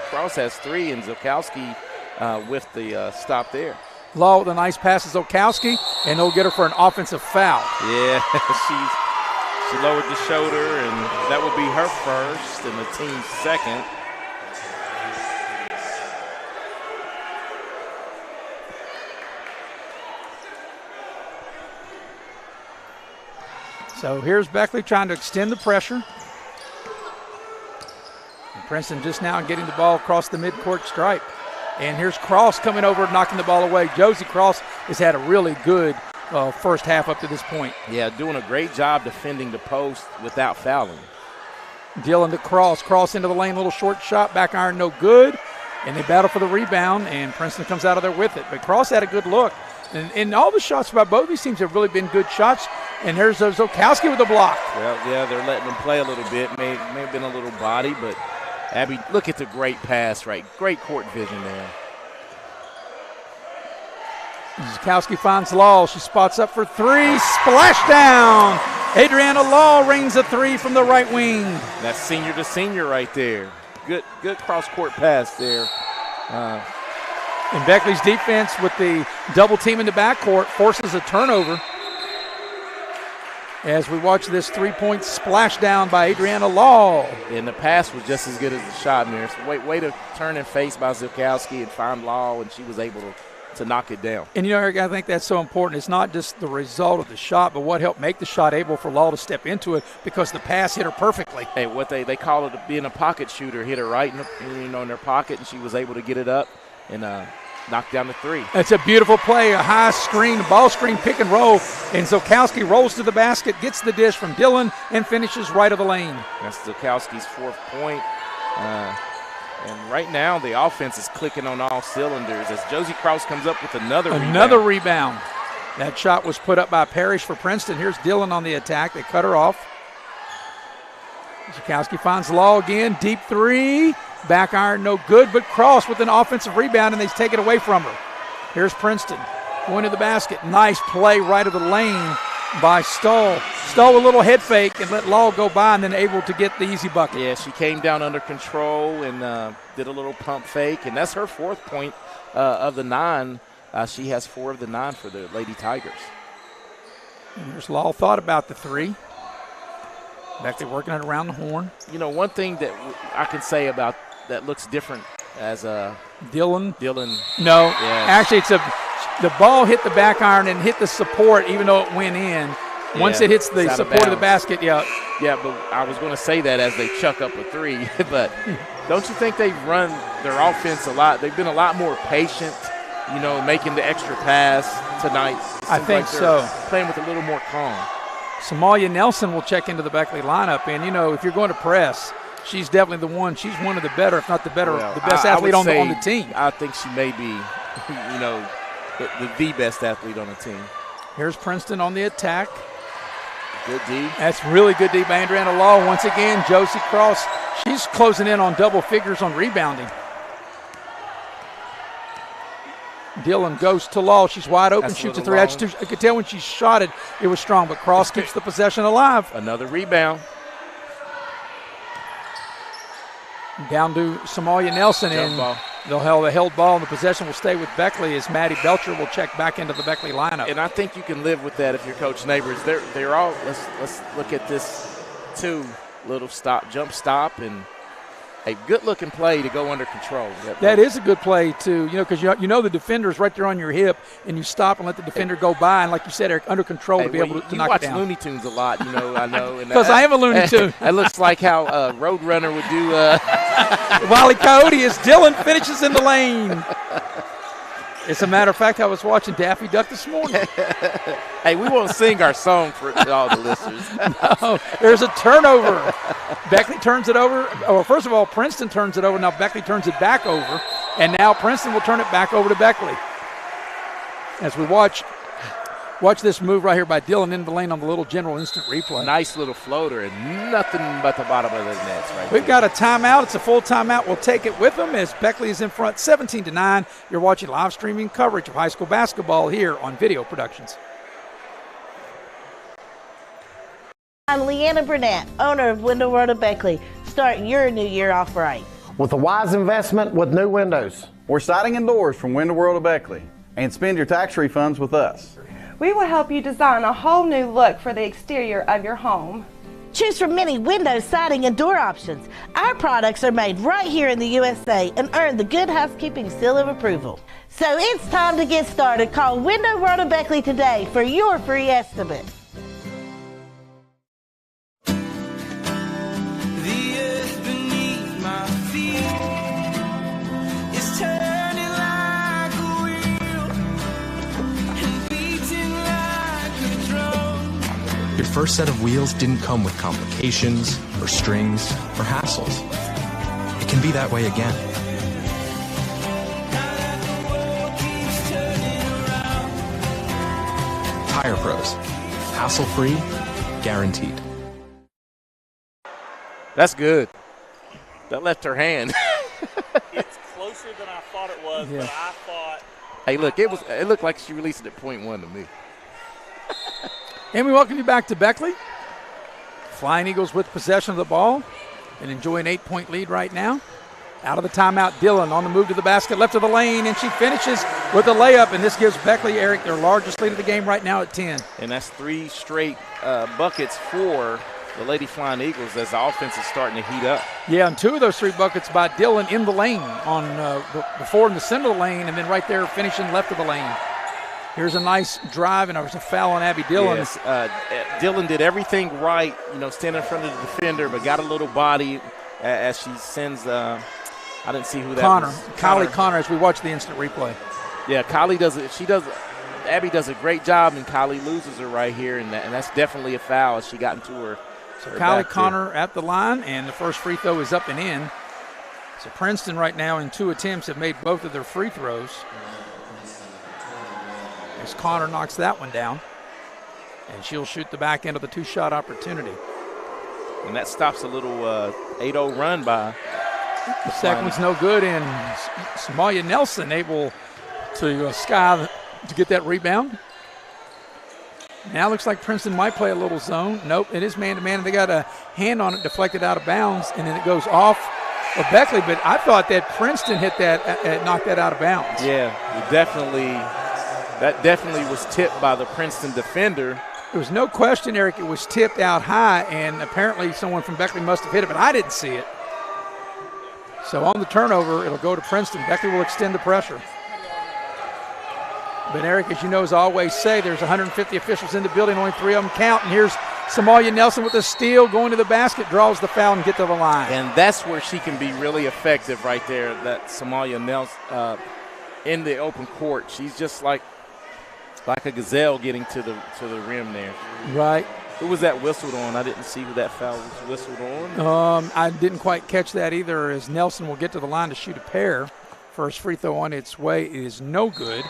Cross has 3, and Zokowski with the stop there. Law with a nice pass to Zokowski, and they'll get her for an offensive foul. Yeah, she lowered the shoulder, and that will be her first and the team's second. So here's Beckley trying to extend the pressure. And Princeton just now getting the ball across the midcourt stripe. And here's Cross coming over, knocking the ball away. Josie Cross has had a really good first half up to this point. Yeah, doing a great job defending the post without fouling. Dillon to Cross. Cross into the lane, little short shot, back iron, no good. And they battle for the rebound, and Princeton comes out of there with it. But Cross had a good look. And all the shots by both these teams have really been good shots. And there's Zokowski with the block. Well, yeah, they're letting them play a little bit. May have been a little body, but Abby, look at the great pass, right? Great court vision there. Zokowski finds Law. She spots up for 3. Splash down. Adriana Law rings a 3 from the right wing. That's senior to senior right there. Good cross-court pass there. And Beckley's defense with the double team in the backcourt forces a turnover. As we watch this 3-point splash down by Adriana Law. And the pass was just as good as the shot, Mir. Way to turn and face by Zokowski and find Law, and she was able to knock it down. And, Eric, I think that's so important. It's not just the result of the shot, but what helped make the shot able for Law to step into it because the pass hit her perfectly. Hey, what they call it being a pocket shooter, hit her right in their pocket, and she was able to get it up and knock down the 3. That's a beautiful play, a high screen, ball screen, pick and roll, and Zokowski rolls to the basket, gets the dish from Dillon, and finishes right of the lane. That's Zokowski's 4th point. And right now the offense is clicking on all cylinders as Josie Krause comes up with another rebound. That shot was put up by Parrish for Princeton. Here's Dillon on the attack. They cut her off. Zokowski finds Law again, deep 3. Back iron, no good, but Cross with an offensive rebound, and they take it away from her. Here's Princeton going to the basket. Nice play right of the lane by Stoll. Stoll a little head fake and let Law go by and then able to get the easy bucket. Yeah, she came down under control and did a little pump fake, and that's her 4th point of the 9. She has 4 of the 9 for the Lady Tigers. And there's Law thought about the 3. Beckley working it around the horn. One thing that I can say about that looks different as Dillon. No, actually the ball hit the back iron and hit the support even though it went in. Once it hits the support of the basket, Yeah, but I was going to say that as they chuck up a 3. But don't you think they've run their offense a lot? They've been a lot more patient, making the extra pass tonight. I think so. Playing with a little more calm. Samalia Nelson will check into the Beckley lineup, and if you're going to press, she's definitely the one. She's one of the better, if not the best athlete on the team. I think she may be, the best athlete on the team. Here's Princeton on the attack. Good D. That's really good D by Andriana Law. Once again, Josie Cross, she's closing in on double figures on rebounding. Dillon goes to Law. She's wide open, shoots a three. I could tell when she shot it, it was strong, but Cross keeps the possession alive. Another rebound. Down to Somalia Nelson, and the held ball, and the possession will stay with Beckley as Maddie Belcher will check back into the Beckley lineup. And I think you can live with that if you're Coach Neighbors. They're all. Let's look at this little jump stop, and a good-looking play to go under control. That is a good play, too, because you know the defender's right there on your hip, and you stop and let the defender go by, and like you said, Eric, under control to be able to knock it down. You watch Looney Tunes a lot, I know. Because I am a Looney Tune. That looks like how Roadrunner would do. Wile E. Coyote as Dillon finishes in the lane. As a matter of fact, I was watching Daffy Duck this morning. Hey, we won't sing our song for all the listeners. No, there's a turnover. Beckley turns it over. Well, first of all, Princeton turns it over. Now Beckley turns it back over. And now Princeton will turn it back over to Beckley. As we watch this move right here by Dillon into the lane on the little general instant replay. Nice little floater and nothing but the bottom of the nets right We've got a timeout. It's a full timeout. We'll take it with them as Beckley is in front 17-9. You're watching live streaming coverage of high school basketball here on Video Productions. I'm Leanna Burnett, owner of Window World of Beckley. Start your new year off right. With a wise investment with new windows. Or siding and doors from Window World of Beckley. And spend your tax refunds with us. We will help you design a whole new look for the exterior of your home. Choose from many window, siding, and door options. Our products are made right here in the USA and earn the Good Housekeeping seal of approval. So it's time to get started. Call Window World of Beckley today for your free estimate. Your first set of wheels didn't come with complications, or strings, or hassles. It can be that way again. Tire Pros. Hassle-free, guaranteed. That's good. That left her hand. It's closer than I thought it was, but I thought. Hey, look, it looked like she released it at .1 to me. And we welcome you back to Beckley. Flying Eagles with possession of the ball and enjoy an 8-point lead right now. Out of the timeout, Dillon on the move to the basket, left of the lane, and she finishes with a layup, and this gives Beckley, Eric, their largest lead of the game right now at 10. And that's 3 straight buckets for the Lady Flying Eagles as the offense is starting to heat up. Yeah, and 2 of those 3 buckets by Dillon in the lane, before in the center of the lane, and then right there finishing left of the lane. Here's a nice drive, and there's a foul on Abby Dillon. Yes, Dillon did everything right, standing in front of the defender, but got a little body as she sends, I didn't see who that was. Kylie Connor, as we watch the instant replay. Yeah, Kylie does it. Abby does a great job, and Kylie loses her right here, and that's definitely a foul as she got into her. So Kylie Connor at the line, and the first free throw is up and in. So Princeton right now in 2 attempts have made both of their free throws. As Connor knocks that one down, and she'll shoot the back end of the 2-shot opportunity. And that stops a little 8-0 run by. The second one's no good, and Somalia Nelson able to get that rebound. Now looks like Princeton might play a little zone. Nope, it is man-to-man, and they got a hand on it, deflected out of bounds, and then it goes off of Beckley. But I thought that Princeton hit that, knocked that out of bounds. Yeah, that definitely was tipped by the Princeton defender. There was no question, Eric, it was tipped out high, and apparently someone from Beckley must have hit it, but I didn't see it. So on the turnover, it'll go to Princeton. Beckley will extend the pressure. But Eric, as you know, as I always say, there's 150 officials in the building, only 3 of them count, and here's Somalia Nelson with a steal, going to the basket, draws the foul, and get to the line. And that's where she can be really effective right there, that Somalia Nelson in the open court. She's just like a gazelle getting to the rim there. Right. Who was that whistled on? I didn't see who that foul was whistled on. I didn't quite catch that either, as Nelson will get to the line to shoot a pair. First free throw on its way is no good.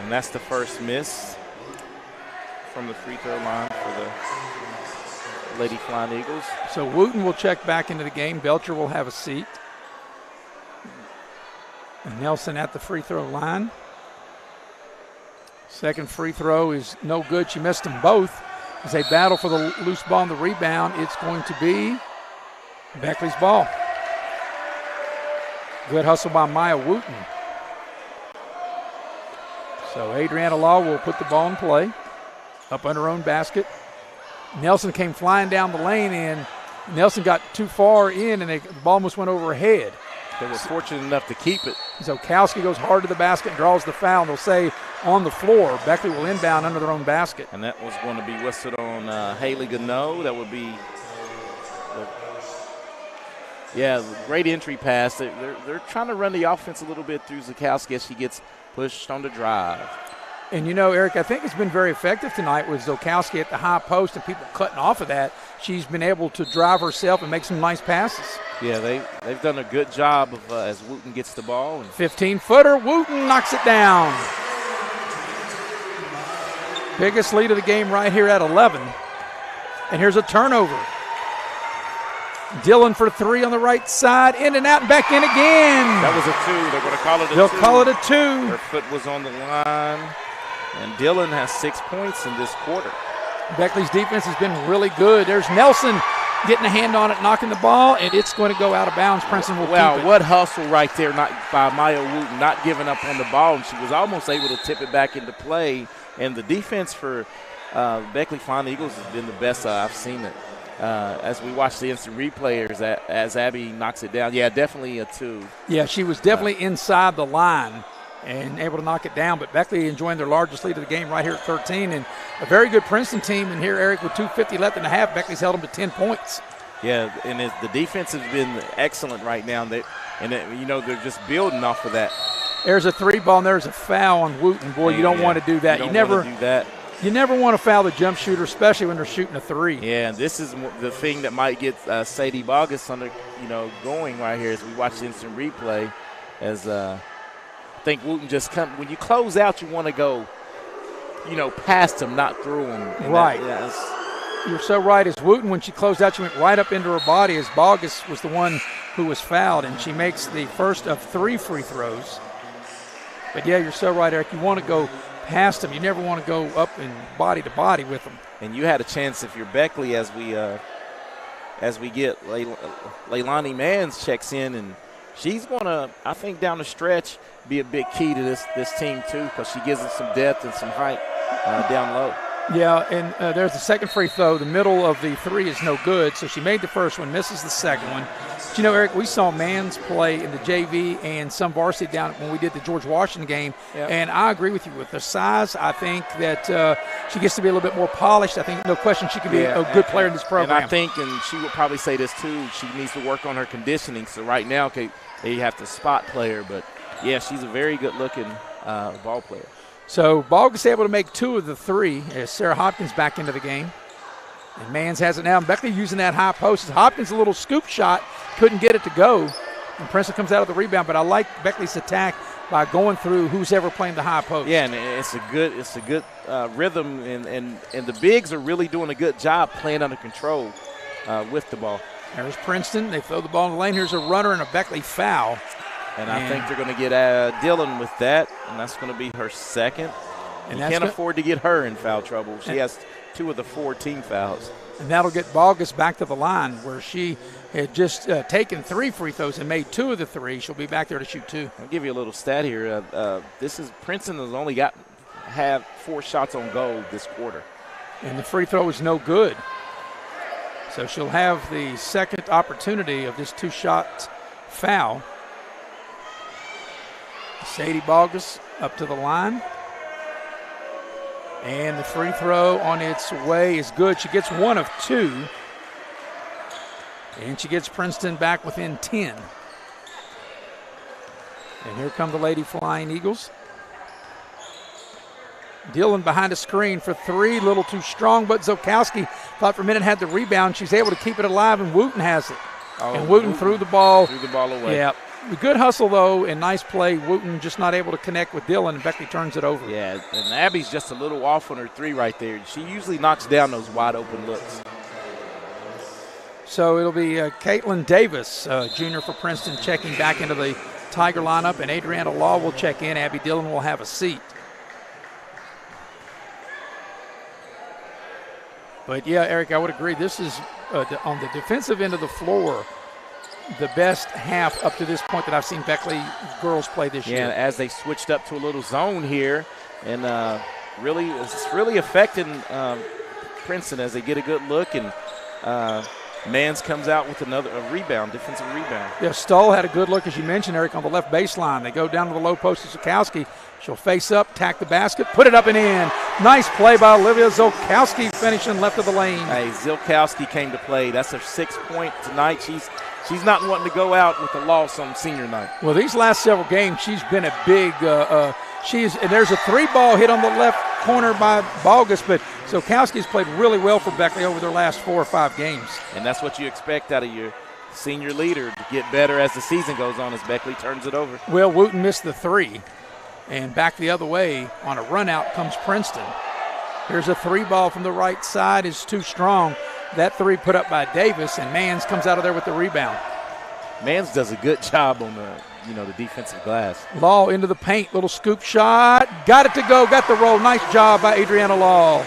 And that's the first miss. from the free throw line for the Lady Flying Eagles. So Wooten will check back into the game. Belcher will have a seat. And Nelson at the free throw line. Second free throw is no good. She missed them both. As they battle for the loose ball and the rebound, it's going to be Beckley's ball. Good hustle by Maya Wooten. So Adriana Law will put the ball in play. Up on her own basket. Nelson came flying down the lane, and Nelson got too far in, and the ball almost went over her head. They were fortunate enough to keep it. Zokowski goes hard to the basket and draws the foul. And they'll say on the floor, Beckley will inbound under their own basket. And that was going to be whistled on Haley Gano. That would be, great entry pass. They're trying to run the offense a little bit through Zokowski as she gets pushed on the drive. And, Eric, I think it's been very effective tonight with Zokowski at the high post and people cutting off of that. She's been able to drive herself and make some nice passes. Yeah, they've done a good job of as Wooten gets the ball. 15-footer, Wooten knocks it down. Biggest lead of the game right here at 11. And here's a turnover. Dillon for three on the right side, in and out and back in again. That was a two. They're going to call it a two. They'll call it a two. Her foot was on the line. And Dillon has 6 points in this quarter. Beckley's defense has been really good. There's Nelson getting a hand on it, knocking the ball, and it's going to go out of bounds. Princeton will keep it. Wow, what hustle right there by Maya Wooten, not giving up on the ball, and she was almost able to tip it back into play. And the defense for Beckley Flying Eagles has been the best I've seen it. As we watch the instant replayers, as Abby knocks it down. Yeah, definitely a two. Yeah, she was definitely inside the line and able to knock it down. But Beckley enjoying their largest lead of the game right here at 13. And a very good Princeton team. And here, Eric, with 2:50 left in the half, Beckley's held them to 10 points. Yeah, and the defense has been excellent right now. They're just building off of that. There's a three ball, and there's a foul on Wooten. Boy, you don't want to do that. You never want to do that. You never want to foul the jump shooter, especially when they're shooting a three. Yeah, and this is the thing that might get Sadie Bogus going right here as we watch the instant replay. As I think Wooten just when you close out, you want to go, past them, not through them. And right. You're so right. As Wooten, when she closed out, she went right up into her body. As Bogus was the one who was fouled, and she makes the first of 3 free throws. But yeah, you're so right, Eric. You want to go past them. You never want to go up and body to body with them. And you had a chance if you're Beckley as we get Leilani Mans checks in, and she's going to, I think, down the stretch be a big key to this team too, because she gives them some depth and some height down low. Yeah, and there's the second free throw. The middle of the three is no good, so she made the first one, misses the second one. But Eric, we saw Mans play in the JV and some varsity down when we did the George Washington game, and I agree with you. With the size, I think that she gets to be a little bit more polished. I think, no question, she can be a good player in this program. And I think, and she would probably say this too, she needs to work on her conditioning. So right now, they have to spot player, but yeah, she's a very good-looking ball player. So Bogus able to make 2 of the 3 as Sarah Hopkins back into the game. And Mans has it now. And Beckley using that high post. Hopkins a little scoop shot, couldn't get it to go. And Princeton comes out of the rebound. But I like Beckley's attack by going through who's ever playing the high post. Yeah, and it's a good rhythm. And the bigs are really doing a good job playing under control with the ball. There's Princeton. They throw the ball in the lane. Here's a runner and a Beckley foul. And I think they're going to get Dillon with that, and that's going to be her second. And you can't afford to get her in foul trouble. She has 2 of the 4 team fouls. And that'll get Bogus back to the line where she had just taken 3 free throws and made 2 of the 3. She'll be back there to shoot 2. I'll give you a little stat here. Princeton has only have 4 shots on goal this quarter. And the free throw is no good. So she'll have the second opportunity of this 2-shot foul. Sadie Bogus up to the line. And the free throw on its way is good. She gets 1 of 2. And she gets Princeton back within 10. And here come the Lady Flying Eagles. Dillon behind a screen for 3, a little too strong, but Zokowski thought for a minute had the rebound. She's able to keep it alive, and Wooten has it. And Wooten threw the ball. Threw the ball away. Yeah. Good hustle, though, and nice play. Wooten just not able to connect with Dillon, and Beckley turns it over. Yeah, and Abby's just a little off on her three right there. She usually knocks down those wide-open looks. So it'll be Caitlin Davis, junior for Princeton, checking back into the Tiger lineup, and Adriana Law will check in. Abby Dillon will have a seat. But, yeah, Eric, I would agree. This is, on the defensive end of the floor, the best half up to this point that I've seen Beckley girls play this year. Yeah, as they switched up to a little zone here, and it's really affecting Princeton as they get a good look, and Mans comes out with a rebound, defensive rebound. Yeah, Stoll had a good look, as you mentioned, Eric, on the left baseline. They go down to the low post to Zukowski. She'll face up, tack the basket, put it up and in. Nice play by Olivia Zukowski, finishing left of the lane. Hey, Zukowski came to play. That's her 6th point tonight. She's not wanting to go out with a loss on senior night. Well, these last several games, she's been a big and there's a 3-ball hit on the left corner by Balgus, but Zukowski's played really well for Beckley over their last 4 or 5 games. And that's what you expect out of your senior leader, to get better as the season goes on as Beckley turns it over. Well, Wooten missed the 3, and back the other way on a run out comes Princeton. Here's a 3-ball from the right side, is too strong. That 3 put up by Davis, and Mans comes out of there with the rebound. Mans does a good job on the defensive glass. Law into the paint, little scoop shot. Got it to go, got the roll. Nice job by Adriana Law.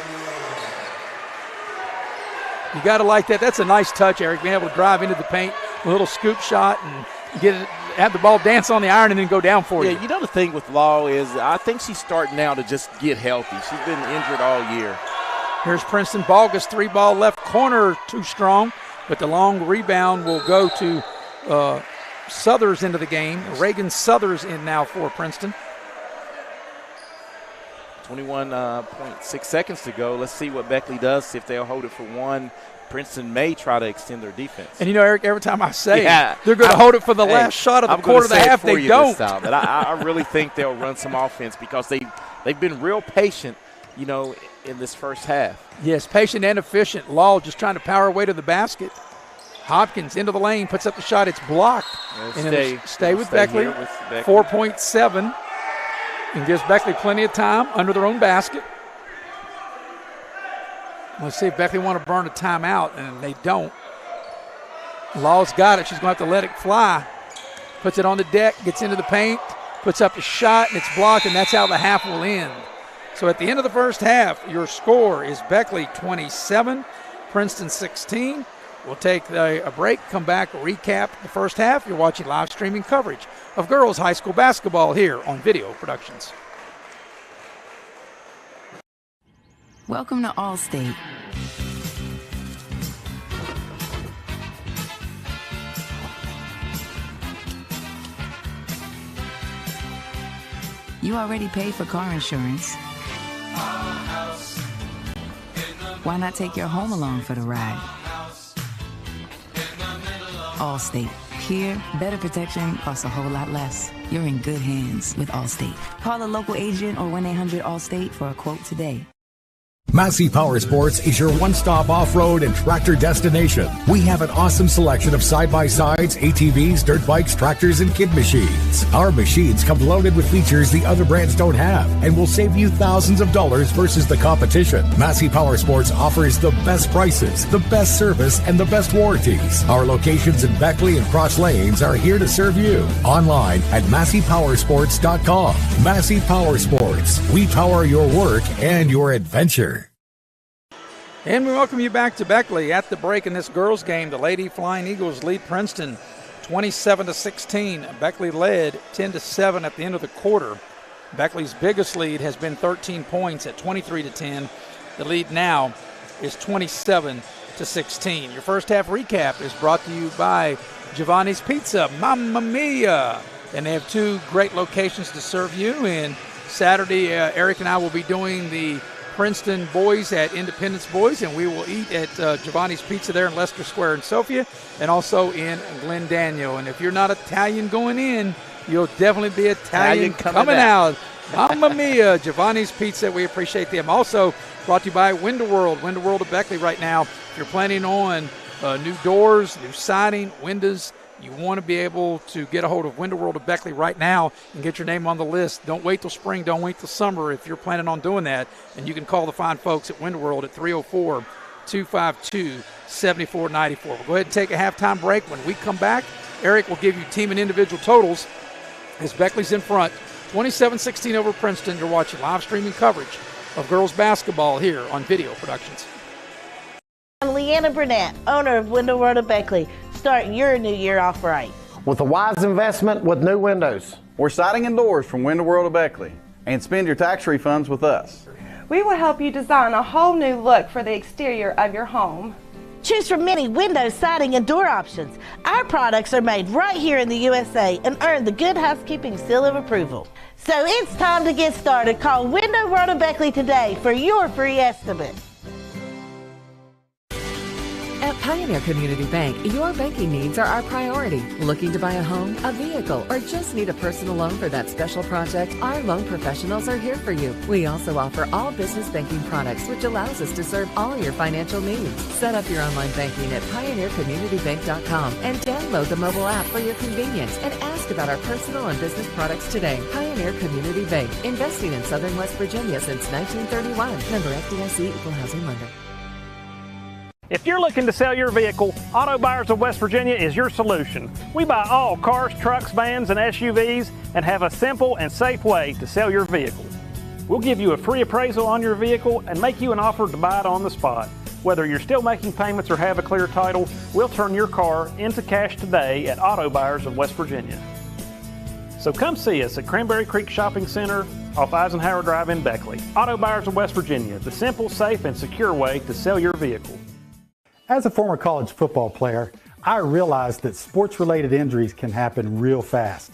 You got to like that. That's a nice touch, Eric, being able to drive into the paint, a little scoop shot, and have the ball dance on the iron and then go down for you. Yeah, you know the thing with Law is I think she's starting now to just get healthy. She's been injured all year. Here's Princeton. Balgus, 3-ball left corner, too strong, but the long rebound will go to Southers into the game. Reagan Southers in now for Princeton. 21.6 seconds to go. Let's see what Beckley does, see if they'll hold it for one. Princeton may try to extend their defense. And, Eric, every time I say they're going to hold it for the last shot of the quarter of the half, they don't. But I really think they'll run some offense because they've been real patient, in this first half. Yes, patient and efficient. Law just trying to power away to the basket. Hopkins into the lane, puts up the shot. It's blocked. Stay with Beckley. 4.7. And gives Beckley plenty of time under their own basket. Let's see if Beckley want to burn a timeout, and they don't. Law's got it. She's going to have to let it fly. Puts it on the deck, gets into the paint, puts up a shot, and it's blocked, and that's how the half will end. So at the end of the first half, your score is Beckley 27, Princeton 16. We'll take a break, come back, recap the first half. You're watching live streaming coverage of girls high school basketball here on Video Productions. Welcome to Allstate. You already paid for car insurance. Why not take your home along for the ride? Allstate. Here, better protection costs a whole lot less. You're in good hands with Allstate. Call a local agent or 1-800-ALLSTATE for a quote today. Massey Powersports is your one-stop off-road and tractor destination. We have an awesome selection of side-by-sides, ATVs, dirt bikes, tractors, and kid machines. Our machines come loaded with features the other brands don't have and will save you thousands of dollars versus the competition. Massey Powersports offers the best prices, the best service, and the best warranties. Our locations in Beckley and Cross Lanes are here to serve you. Online at MasseyPowersports.com. Massey Powersports. We power your work and your adventure. And we welcome you back to Beckley. At the break in this girls' game, the Lady Flying Eagles lead Princeton 27-16. Beckley led 10-7 at the end of the quarter. Beckley's biggest lead has been 13 points at 23-10. The lead now is 27-16. Your first half recap is brought to you by Giovanni's Pizza, Mamma Mia. And they have 2 great locations to serve you. And Saturday, Eric and I will be doing the Princeton boys at Independence Boys, and we will eat at Giovanni's Pizza there in Leicester Square in Sophia, and also in Glen Daniel. And if you're not Italian going in, you'll definitely be Italian coming out. Mamma Mia, Giovanni's Pizza. We appreciate them. Also brought to you by Window World of Beckley right now. If you're planning on new doors, new siding, windows, You want to be able to get a hold of Window World of Beckley right now and get your name on the list. Don't wait till spring. Don't wait till summer if you're planning on doing that. And you can call the fine folks at Window World at 304-252-7494. We'll go ahead and take a halftime break. When we come back, Eric will give you team and individual totals as Beckley's in front. 27-16 over Princeton. You're watching live streaming coverage of girls basketball here on Video Productions. I'm Leanna Burnett, owner of Window World of Beckley. Start your new year off right. With a wise investment with new windows. Or siding and doors from Window World of Beckley. And spend your tax refunds with us. We will help you design a whole new look for the exterior of your home. Choose from many window, siding, and door options. Our products are made right here in the USA and earn the Good Housekeeping Seal of Approval. So it's time to get started. Call Window World of Beckley today for your free estimate. At Pioneer Community Bank, your banking needs are our priority. Looking to buy a home, a vehicle, or just need a personal loan for that special project? Our loan professionals are here for you. We also offer all business banking products, which allows us to serve all your financial needs. Set up your online banking at pioneercommunitybank.com and download the mobile app for your convenience and ask about our personal and business products today. Pioneer Community Bank, investing in Southern West Virginia since 1931. Member FDIC, Equal Housing Lender. If you're looking to sell your vehicle, Auto Buyers of West Virginia is your solution. We buy all cars, trucks, vans, and SUVs and have a simple and safe way to sell your vehicle. We'll give you a free appraisal on your vehicle and make you an offer to buy it on the spot. Whether you're still making payments or have a clear title, we'll turn your car into cash today at Auto Buyers of West Virginia. So come see us at Cranberry Creek Shopping Center off Eisenhower Drive in Beckley. Auto Buyers of West Virginia, the simple, safe, and secure way to sell your vehicle. As a former college football player, I realized that sports-related injuries can happen real fast.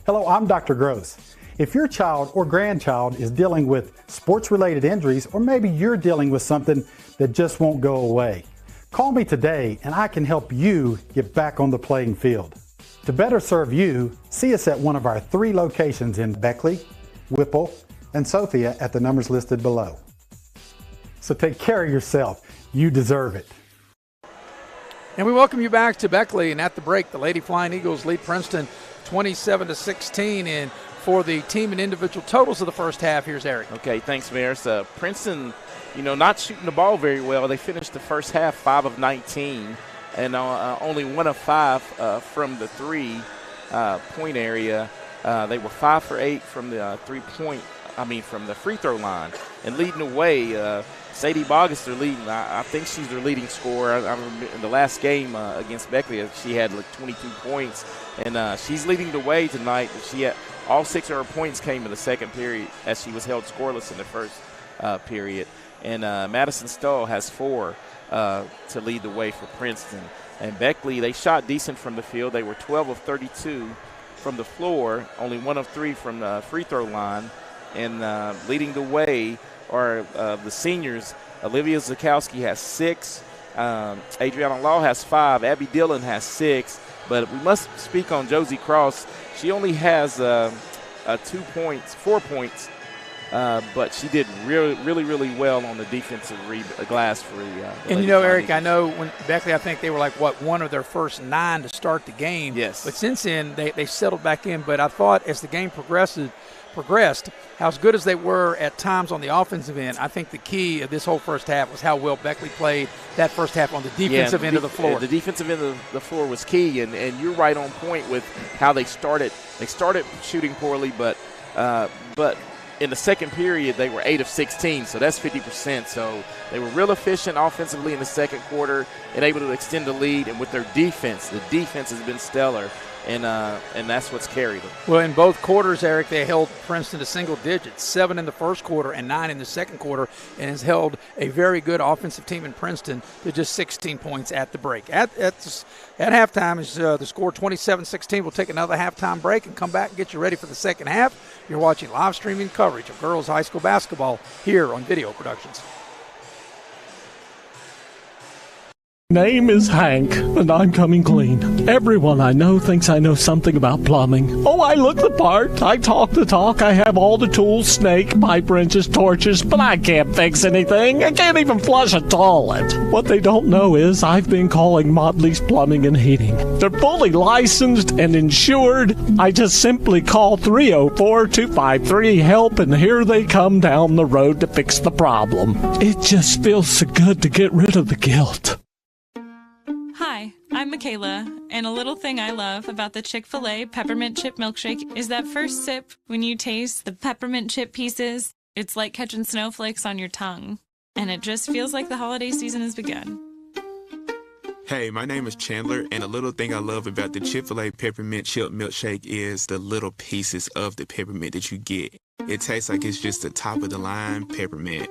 Hello, I'm Dr. Gross. If your child or grandchild is dealing with sports-related injuries, or maybe you're dealing with something that just won't go away, call me today and I can help you get back on the playing field. To better serve you, see us at one of our 3 locations in Beckley, Whipple, and Sophia at the numbers listed below. So take care of yourself. You deserve it. And we welcome you back to Beckley. And at the break, the Lady Flying Eagles lead Princeton 27-16. And for the team and individual totals of the first half, here's Eric. Okay, thanks, Maris. Princeton, not shooting the ball very well. They finished the first half 5 of 19 and only 1 of 5 from the 3-point area. They were 5 for 8 from the from the free throw line. And leading the way, Sadie Bogus, their leading. I think she's their leading scorer. I remember in the last game against Beckley, she had like 22 points, and she's leading the way tonight. She had all 6 of her points came in the second period, as she was held scoreless in the first period. And Madison Stoll has 4 to lead the way for Princeton. And Beckley, they shot decent from the field. They were 12 of 32 from the floor, only 1 of 3 from the free throw line, and leading the way are the seniors. Olivia Zakowski has 6. Adriana Law has 5. Abby Dillon has 6. But we must speak on Josie Cross. She only has 4 points. But she did really well on the defensive glass for the And Eric, I know when Beckley, I think they were like, 1 of their first 9 to start the game. Yes. But since then, they settled back in. But I thought as the game progressed, how good as they were at times on the offensive end, I think the key of this whole first half was how well Beckley played that first half on the defensive end of the floor. The defensive end of the floor was key, and you're right on point with how they started. They started shooting poorly, but in the second period, they were 8 of 16, so that's 50%. So they were real efficient offensively in the second quarter and able to extend the lead. And with their defense, the defense has been stellar, and that's what's carried them. Well, in both quarters, Eric, they held Princeton to single digits, 7 in the first quarter and 9 in the second quarter, and has held a very good offensive team in Princeton to just 16 points at the break. At halftime is the score 27-16. We'll take another halftime break and come back and get you ready for the second half. You're watching live streaming coverage of girls high school basketball here on Video Productions. Name is Hank, and I'm coming clean. Everyone I know thinks I know something about plumbing. Oh, I look the part. I talk the talk. I have all the tools, snake, pipe wrenches, torches, but I can't fix anything. I can't even flush a toilet. What they don't know is I've been calling Motley's Plumbing and Heating. They're fully licensed and insured. I just simply call 304-253-HELP, and here they come down the road to fix the problem. It just feels so good to get rid of the guilt. Hi, I'm Michaela, and a little thing I love about the Chick-fil-A Peppermint Chip Milkshake is that first sip when you taste the peppermint chip pieces. It's like catching snowflakes on your tongue, and it just feels like the holiday season has begun. Hey, my name is Chandler, and a little thing I love about the Chick-fil-A Peppermint Chip Milkshake is the little pieces of the peppermint that you get. It tastes like it's just the top of the line peppermint.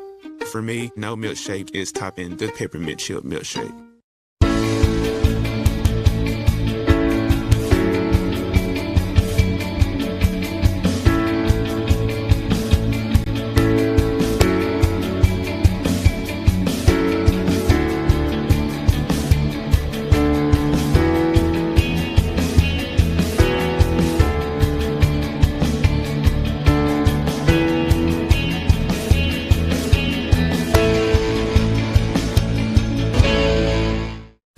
For me, no milkshake is topping the Peppermint Chip Milkshake.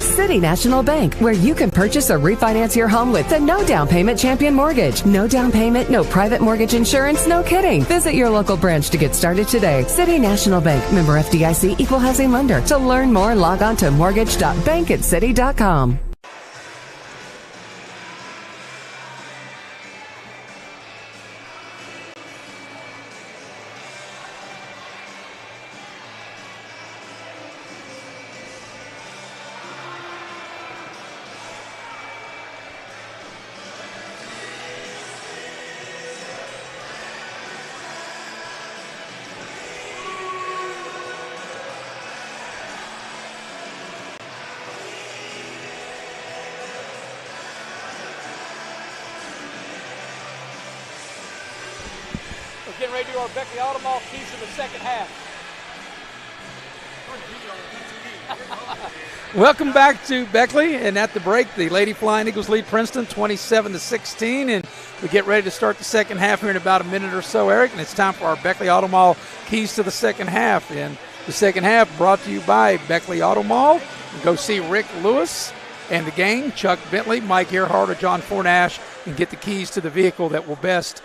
City National Bank, where you can purchase or refinance your home with the no down payment Champion Mortgage. No down payment, no private mortgage insurance, no kidding. Visit your local branch to get started today. City National Bank, member FDIC, equal housing lender. To learn more, log on to mortgage.bankatcity.com. Getting ready to do our Beckley Automall keys in the second half. Welcome back to Beckley, and at the break, the Lady Flying Eagles lead Princeton 27-16, and we get ready to start the second half here in about a minute or so, Eric, and it's time for our Beckley Automall keys to the second half. And the second half brought to you by Beckley Automall. Go see Rick Lewis and the gang, Chuck Bentley, Mike Earhart, or John Fornash, and get the keys to the vehicle that will best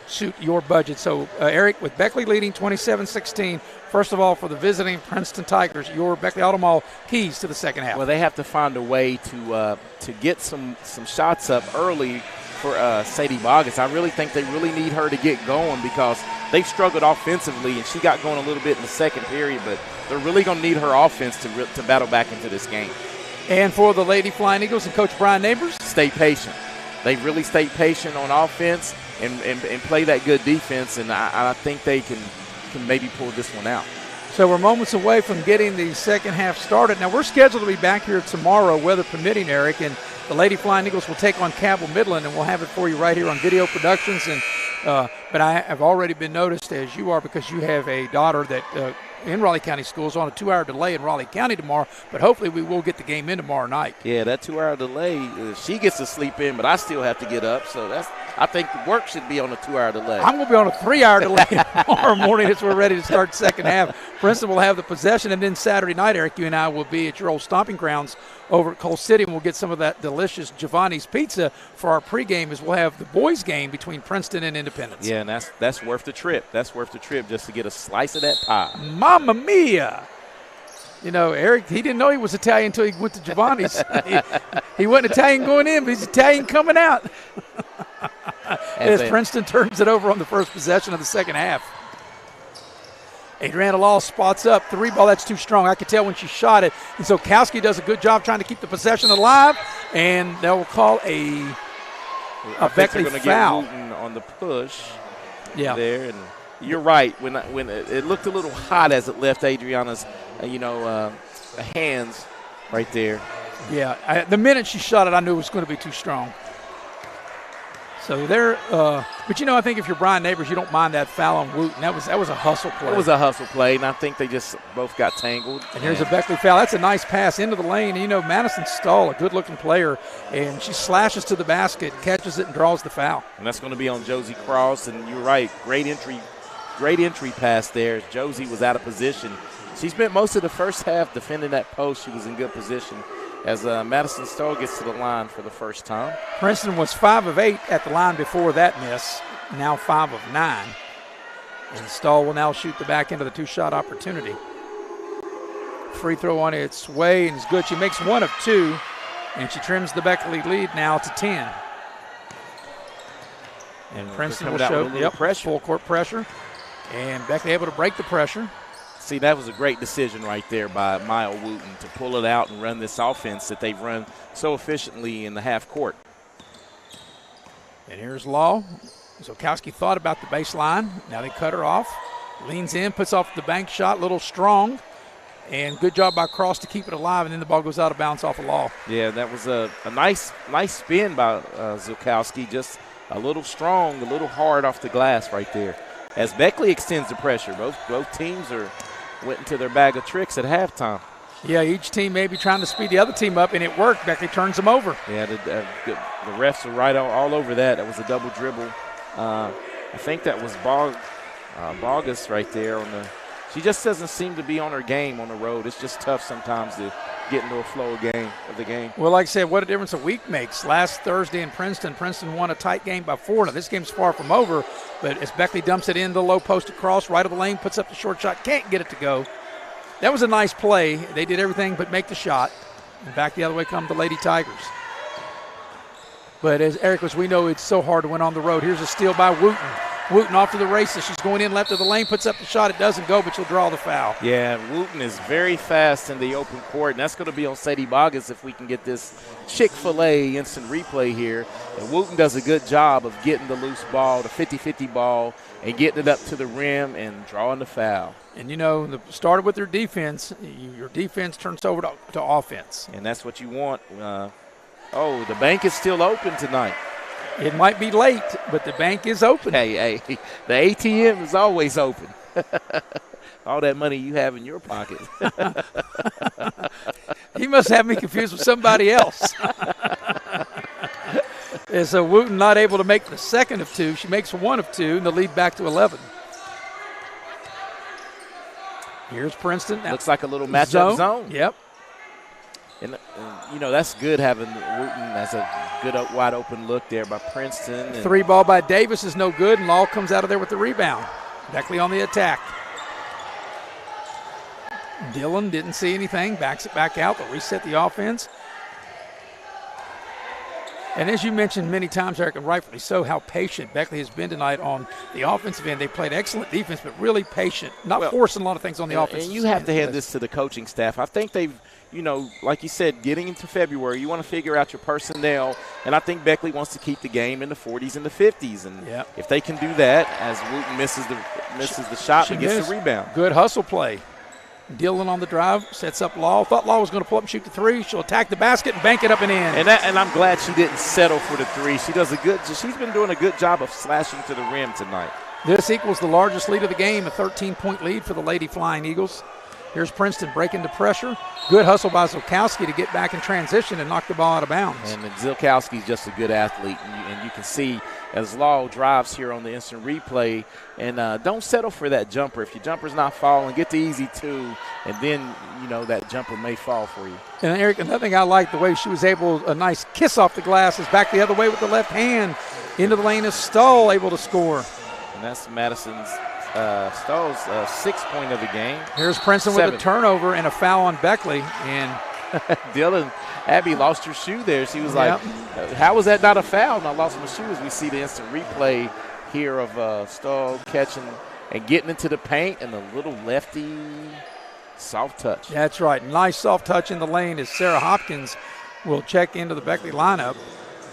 suit your budget. So, Eric, with Beckley leading 27-16, first of all, for the visiting Princeton Tigers, your Beckley Automall keys to the second half. Well, they have to find a way to get some shots up early for Sadie Boggess. I really think they really need her to get going because they've struggled offensively, and she got going a little bit in the second period, but they're really going to need her offense to battle back into this game. And for the Lady Flying Eagles and Coach Brian Neighbors? Stay patient. They really stay patient on offense and play that good defense, and I think they can maybe pull this one out. So we're moments away from getting the second half started. Now, we're scheduled to be back here tomorrow, weather permitting, Eric, and the Lady Flying Eagles will take on Cabell Midland, and we'll have it for you right here on Video Productions. And but I have already been noticed, as you are, because you have a daughter that in Raleigh County Schools on a 2-hour delay in Raleigh County tomorrow, but hopefully we will get the game in tomorrow night. Yeah, that 2-hour delay, she gets to sleep in, but I still have to get up, so I think work should be on a 2-hour delay. I'm going to be on a 3-hour delay tomorrow morning as we're ready to start the second half. Princeton will have the possession, and then Saturday night, Eric, you and I will be at your old stomping grounds over at Coal City, and we'll get some of that delicious Giovanni's Pizza for our pregame as we'll have the boys' game between Princeton and Independence. Yeah, and that's worth the trip. That's worth the trip just to get a slice of that pie. Mamma mia! You know, Eric, he didn't know he was Italian until he went to Giovanni's. he wasn't Italian going in, but he's Italian coming out. As Princeton turns it over on the first possession of the second half. Adriana Law spots up. 3-ball, that's too strong. I could tell when she shot it. And so Kowski does a good job trying to keep the possession alive, and they will call a Beckley foul. Get Wooten on the push there. And you're right. When it looked a little hot as it left Adriana's, hands right there. Yeah, the minute she shot it, I knew it was going to be too strong. So they're, but I think if you're Brian Neighbors, you don't mind that foul on Wooten. That was a hustle play. It was a hustle play, and I think they just both got tangled. And here's a Beckley foul. That's a nice pass into the lane. Madison Stahl, a good-looking player, and she slashes to the basket, catches it, and draws the foul. And that's going to be on Josie Cross. And you're right, great entry pass there. Josie was out of position. She spent most of the first half defending that post. She was in good position. As Madison Stahl gets to the line for the first time. Princeton was 5 of 8 at the line before that miss, now 5 of 9. And Stahl will now shoot the back end of the two-shot opportunity. Free throw on its way, and it's good. She makes 1 of 2, and she trims the Beckley lead now to 10. And Princeton will show full court pressure, and Beckley able to break the pressure. See, that was a great decision right there by Maya Wooten to pull it out and run this offense that they've run so efficiently in the half court. And here's Law. Zolkowski thought about the baseline. Now they cut her off. Leans in, puts off the bank shot, a little strong. And good job by Cross to keep it alive, and then the ball goes out of bounds off of Law. Yeah, that was a nice spin by Zolkowski. Just a little strong, a little hard off the glass right there. As Beckley extends the pressure, both teams went into their bag of tricks at halftime. Yeah, each team may be trying to speed the other team up, and it worked. Beckley turns them over. Yeah, the refs are right all over that. That was a double dribble. I think that was Bogus right there on the. She just doesn't seem to be on her game on the road. It's just tough sometimes to get into a flow of the game. Well, like I said, what a difference a week makes. Last Thursday in Princeton won a tight game by 4. Now, this game's far from over, but as Beckley dumps it in the low post across, right of the lane, puts up the short shot, can't get it to go. That was a nice play. They did everything but make the shot. And back the other way come the Lady Tigers. But as Eric, as we know, it's so hard to win on the road. Here's a steal by Wooten. Wooten off to the races. She's going in left of the lane, puts up the shot. It doesn't go, but she'll draw the foul. Yeah, Wooten is very fast in the open court, and that's going to be on Sadie Bogus if we can get this Chick-fil-A instant replay here. And Wooten does a good job of getting the loose ball, the 50-50 ball, and getting it up to the rim and drawing the foul. And, started with their defense. Your defense turns over to offense. And that's what you want. The bank is still open tonight. It might be late, but the bank is open. Hey, the ATM is always open. All that money you have in your pocket. He must have me confused with somebody else. And so Wooten not able to make the second of 2. She makes 1 of 2, and the lead back to 11. Here's Princeton. Looks like a little matchup zone. Yep. And that's good having Wooten as a good wide open look there by Princeton. And 3 ball by Davis is no good, and Law comes out of there with the rebound. Beckley on the attack. Dillon didn't see anything, backs it back out. They'll reset the offense. And as you mentioned many times, Eric, and rightfully so, how patient Beckley has been tonight on the offensive end. They played excellent defense, but really patient, not forcing a lot of things on the offense. And you have to hand this to the coaching staff. I think they've, like you said, getting into February, you want to figure out your personnel, and I think Beckley wants to keep the game in the 40s and the 50s. And if they can do that, as Wooten misses the shot and gets the rebound. Good hustle play. Dillon on the drive, sets up Law. Thought Law was going to pull up and shoot the 3. She'll attack the basket and bank it up and in. And I'm glad she didn't settle for the 3. She's been doing a good job of slashing to the rim tonight. This equals the largest lead of the game, a 13-point lead for the Lady Flying Eagles. Here's Princeton breaking the pressure. Good hustle by Zolkowski to get back in transition and knock the ball out of bounds. And Zolkowski's just a good athlete, and you can see as Law drives here on the instant replay. And don't settle for that jumper. If your jumper's not falling, get the easy 2, and then, that jumper may fall for you. And, Eric, another thing I like, the way she was able, a nice kiss off the glass, is back the other way with the left hand. Into the lane is Stahl able to score. And that's Madison's Stahl's 6th point of the game. Here's Princeton with a turnover and a foul on Beckley. And Abby lost her shoe there. She was like, how was that not a foul? And I lost my shoe. As we see the instant replay here of Stahl catching and getting into the paint, and a little lefty soft touch. That's right. Nice soft touch in the lane as Sarah Hopkins will check into the Beckley lineup,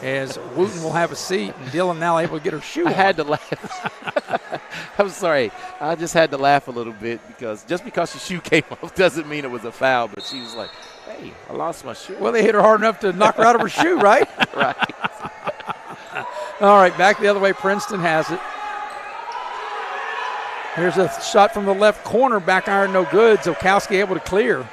as Wooten will have a seat, and Dillon now able to get her shoe on. I had to laugh. I'm sorry. I just had to laugh a little bit because just because your shoe came off doesn't mean it was a foul, but she was like, hey, I lost my shoe. Well, they hit her hard enough to knock her out of her shoe, right? Right. All right, back the other way. Princeton has it. Here's a shot from the left corner. Back iron, no good. Zokowski able to clear.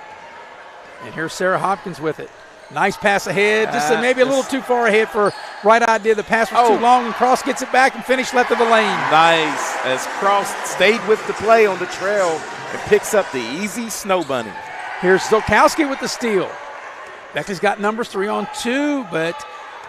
And here's Sarah Hopkins with it. Nice pass ahead. Just maybe a little too far ahead for right idea. The pass was too long, and Cross gets it back and finished left of the lane. Nice. As Cross stayed with the play on the trail and picks up the easy snow bunny. Here's Zokowski with the steal. Beckley's got numbers 3-on-2, but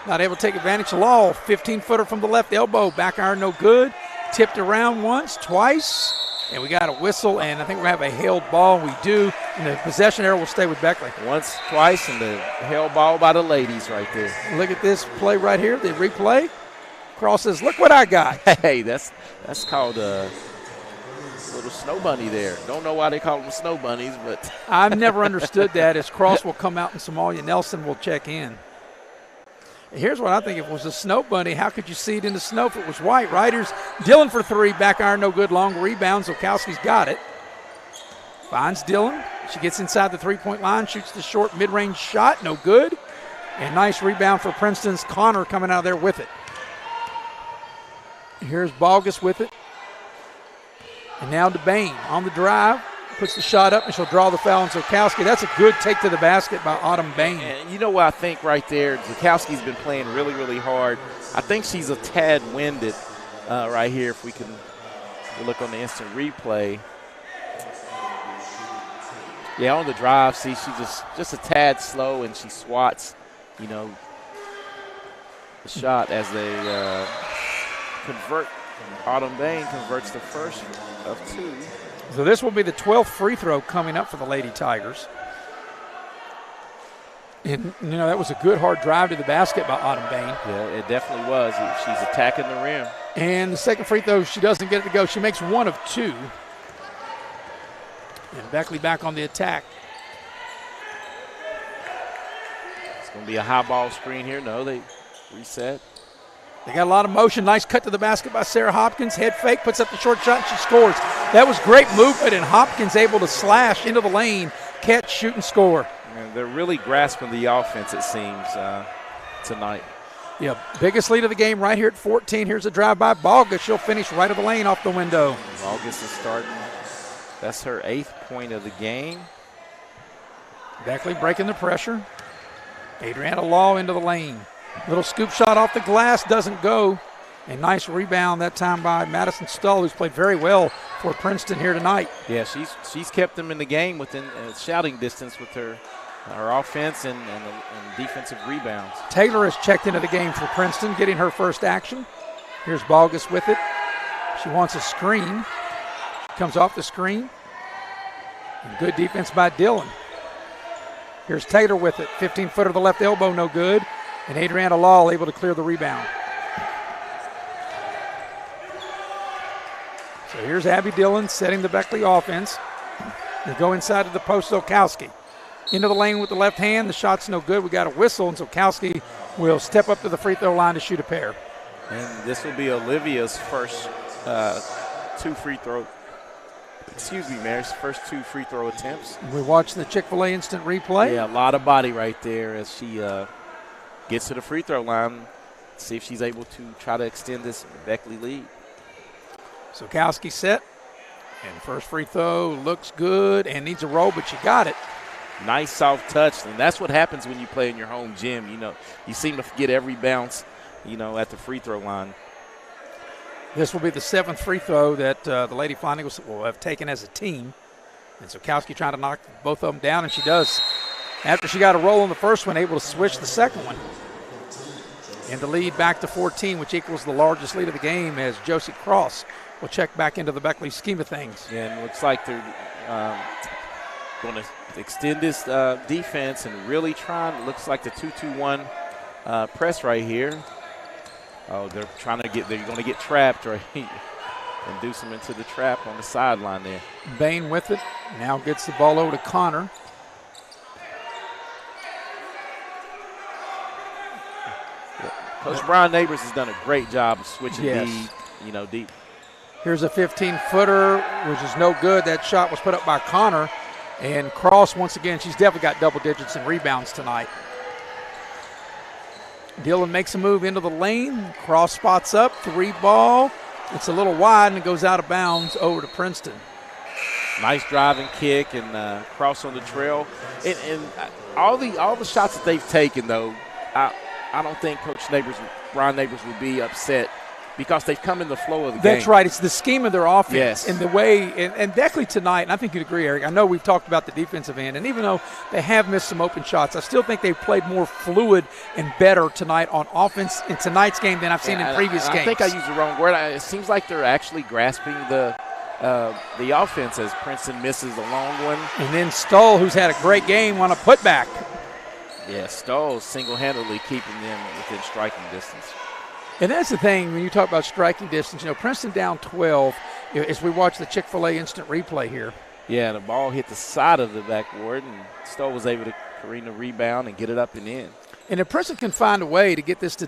not able to take advantage of Law. 15-footer from the left elbow. Back iron, no good. Tipped around once, twice, and we got a whistle, and I think we're going to have a held ball. We do, and the possession arrow will stay with Beckley. Once, twice, and the held ball by the ladies right there. Look at this play right here, the replay. Cross says, look what I got. Hey, that's called a little snow bunny there. Don't know why they call them snow bunnies, but. I've never understood that, as Cross will come out and Somalia Nelson will check in. Here's what I think. If it was a snow bunny, how could you see it in the snow if it was white? Right, here's Dillon for three. Back iron, no good. Long rebound. Zokowski's got it. Finds Dillon. She gets inside the three-point line, shoots the short mid-range shot. No good. And nice rebound for Princeton's Connor coming out of there with it. Here's Balgus with it. And now DeBain on the drive. Puts the shot up, and she'll draw the foul on Zokowski. That's a good take to the basket by Autumn Bain. And you know what I think right there? Zokowski's been playing really, really hard. I think she's a tad winded right here if we can look on the instant replay. Yeah, on the drive, see, she's just a tad slow, and she swats, the shot as they convert. Autumn Bain converts the first of two. So this will be the 12th free throw coming up for the Lady Tigers. And, that was a good hard drive to the basket by Autumn Bain. Yeah, it definitely was. She's attacking the rim. And the second free throw, she doesn't get it to go. She makes one of two. And Beckley back on the attack. It's going to be a high ball screen here. No, they reset. They got a lot of motion. Nice cut to the basket by Sarah Hopkins. Head fake, puts up the short shot, and she scores. That was great movement, and Hopkins able to slash into the lane, catch, shoot, and score. And they're really grasping the offense, it seems, tonight. Yeah, biggest lead of the game right here at 14. Here's a drive by Balgus. She'll finish right of the lane off the window. Balgus is starting. That's her 8th point of the game. Beckley breaking the pressure. Adriana Law into the lane. Little scoop shot off the glass, doesn't go. A nice rebound that time by Madison Stull, who's played very well for Princeton here tonight. Yeah, she's kept them in the game within shouting distance with her offense and defensive rebounds. Taylor has checked into the game for Princeton, getting her first action. Here's Balgus with it. She wants a screen. Comes off the screen. And good defense by Dillon. Here's Taylor with it. 15-footer to the left elbow, no good. And Adriana Law able to clear the rebound. So here's Abby Dillon setting the Beckley offense. They go inside to the post, Zokowski. Into the lane with the left hand. The shot's no good. We got a whistle, and Zokowski will step up to the free throw line to shoot a pair. And this will be Olivia's first Mary's first two free throw attempts. We watched the Chick-fil-A instant replay. Yeah, a lot of body right there as she gets to the free throw line. See if she's able to try to extend this Beckley lead. Zokowski set. And first free throw looks good and needs a roll, but she got it. Nice soft touch, and that's what happens when you play in your home gym. You seem to get every bounce, at the free throw line. This will be the 7th free throw that the Lady Flying Eagles will have taken as a team. And Zokowski trying to knock both of them down, and she does. After she got a roll on the first one, able to switch the second one. And the lead back to 14, which equals the largest lead of the game, as Josie Cross will check back into the Beckley scheme of things. Yeah, and it looks like they're going to extend this defense and really trying. It looks like the 2-2-1 press right here. Oh, they're going to get trapped right and deuce them into the trap on the sideline there. Bain with it. Now gets the ball over to Connor. Coach Brian Neighbors has done a great job of switching deep. Here's a 15-footer, which is no good. That shot was put up by Connor. And Cross, once again, she's definitely got double digits in rebounds tonight. Dillon makes a move into the lane. Cross spots up. 3 ball. It's a little wide, and it goes out of bounds over to Princeton. Nice driving kick and cross on the trail. And all the shots that they've taken, though, I don't think Ron Neighbors would be upset because they've come in the flow of the game. That's right. It's the scheme of their offense. Yes. And the way – and Beckley tonight, and I think you'd agree, Eric, I know we've talked about the defensive end, and even though they have missed some open shots, I still think they've played more fluid and better tonight on offense in tonight's game than I've seen in previous games. I think I used the wrong word. It seems like they're actually grasping the offense as Princeton misses a long one. And then Stoll, who's had a great game, on a putback. Yeah, Stoll single-handedly keeping them within striking distance. And that's the thing when you talk about striking distance. Princeton down 12 as we watch the Chick-fil-A instant replay here. Yeah, the ball hit the side of the backboard, and Stoll was able to careen the rebound and get it up and in. And if Princeton can find a way to get this to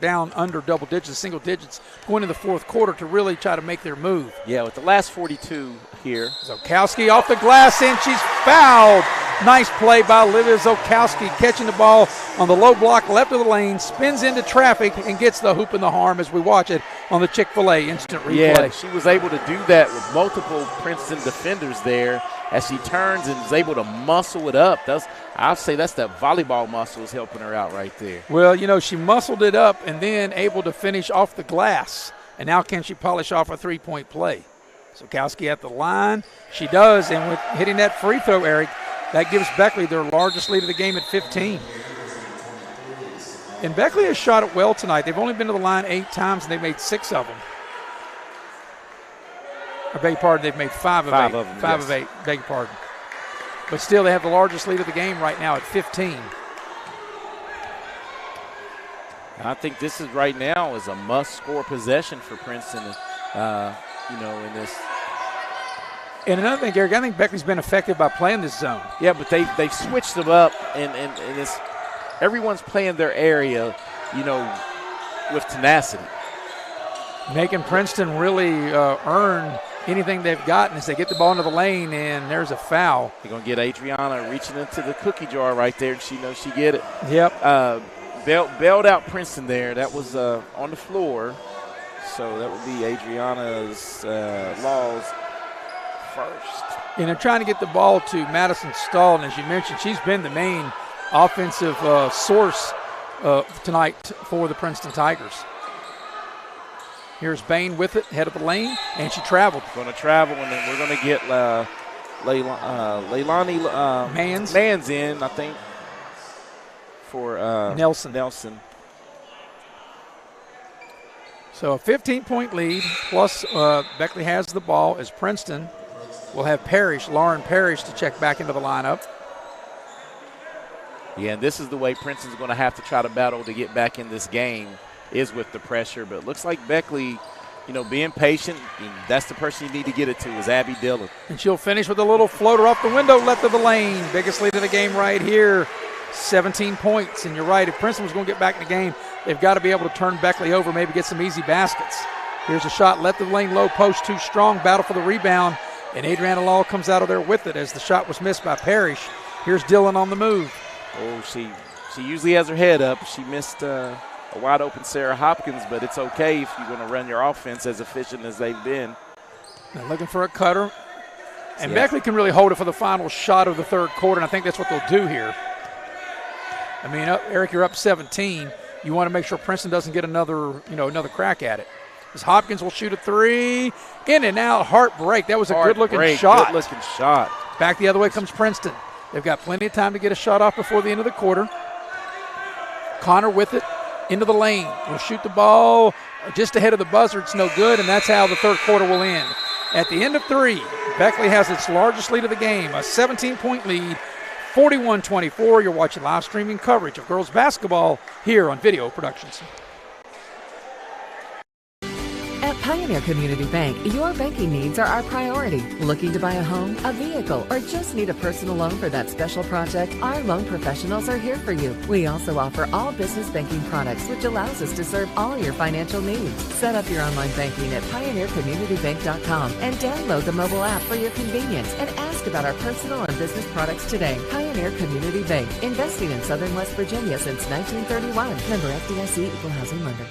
down under double digits, single digits, going into the fourth quarter to really try to make their move. Yeah, with the last 42 here. Zokowski off the glass, and she's fouled. Nice play by Olivia Zokowski, catching the ball on the low block left of the lane, spins into traffic, and gets the hoop in the arm as we watch it on the Chick-fil-A instant replay. Yeah, she was able to do that with multiple Princeton defenders there as she turns and is able to muscle it up. I'll say that's that volleyball muscle is helping her out right there. Well, she muscled it up and then able to finish off the glass. And now can she polish off a three-point play? Zokowski at the line. She does, and with hitting that free throw, Eric, that gives Beckley their largest lead of the game at 15. And Beckley has shot it well tonight. They've only been to the line 8 times, and they've made 6 of them. I beg your pardon, they've made 5 of 8. 5 of them, Five yes. of 8, beg your pardon. But still, they have the largest lead of the game right now at 15. And I think this is right now is a must-score possession for Princeton, in this. And another thing, Eric, I think Beckley's been effective by playing this zone. Yeah, but they've switched them up, and it's everyone's playing their area, with tenacity. Making Princeton really earn anything they've gotten as they get the ball into the lane, and there's a foul. You're going to get Adriana reaching into the cookie jar right there, and she knows she get it. Yep. Bailed out Princeton there. That was on the floor, so that would be Adriana's Laws first. And they're trying to get the ball to Madison Stahl, and as you mentioned, she's been the main offensive source tonight for the Princeton Tigers. Here's Bain with it, head of the lane, and she traveled. Going to travel, and then we're going to get Leilani Mans in, I think, for Nelson. So a 15-point lead, plus Beckley has the ball as Princeton will have Lauren Parrish, to check back into the lineup. Yeah, and this is the way Princeton's going to have to try to battle to get back in this game, is with the pressure. But it looks like Beckley, being patient, that's the person you need to get it to, is Abby Dillon. And she'll finish with a little floater off the window left of the lane. Biggest lead of the game right here, 17 points. And you're right, if Princeton was going to get back in the game, they've got to be able to turn Beckley over, maybe get some easy baskets. Here's a shot left of the lane, low post, too strong, battle for the rebound. And Adriana Law comes out of there with it as the shot was missed by Parrish. Here's Dillon on the move. Oh, she usually has her head up. She missed a wide-open Sarah Hopkins, but it's okay if you're going to run your offense as efficient as they've been. Now looking for a cutter. And Beckley can really hold it for the final shot of the third quarter, and I think that's what they'll do here. I mean, Eric, you're up 17. You want to make sure Princeton doesn't get another crack at it. As Hopkins will shoot a 3. In and out, heartbreak. That was a good-looking shot. Good-looking shot. Back the other way comes Princeton. They've got plenty of time to get a shot off before the end of the quarter. Connor with it into the lane. Will shoot the ball just ahead of the buzzer. It's no good, and that's how the third quarter will end. At the end of 3, Beckley has its largest lead of the game, a 17-point lead, 41-24. You're watching live streaming coverage of girls basketball here on Video Productions. At Pioneer Community Bank, your banking needs are our priority. Looking to buy a home, a vehicle, or just need a personal loan for that special project? Our loan professionals are here for you. We also offer all business banking products, which allows us to serve all your financial needs. Set up your online banking at pioneercommunitybank.com and download the mobile app for your convenience and ask about our personal and business products today. Pioneer Community Bank, investing in Southern West Virginia since 1931. Member FDIC, Equal Housing Lender.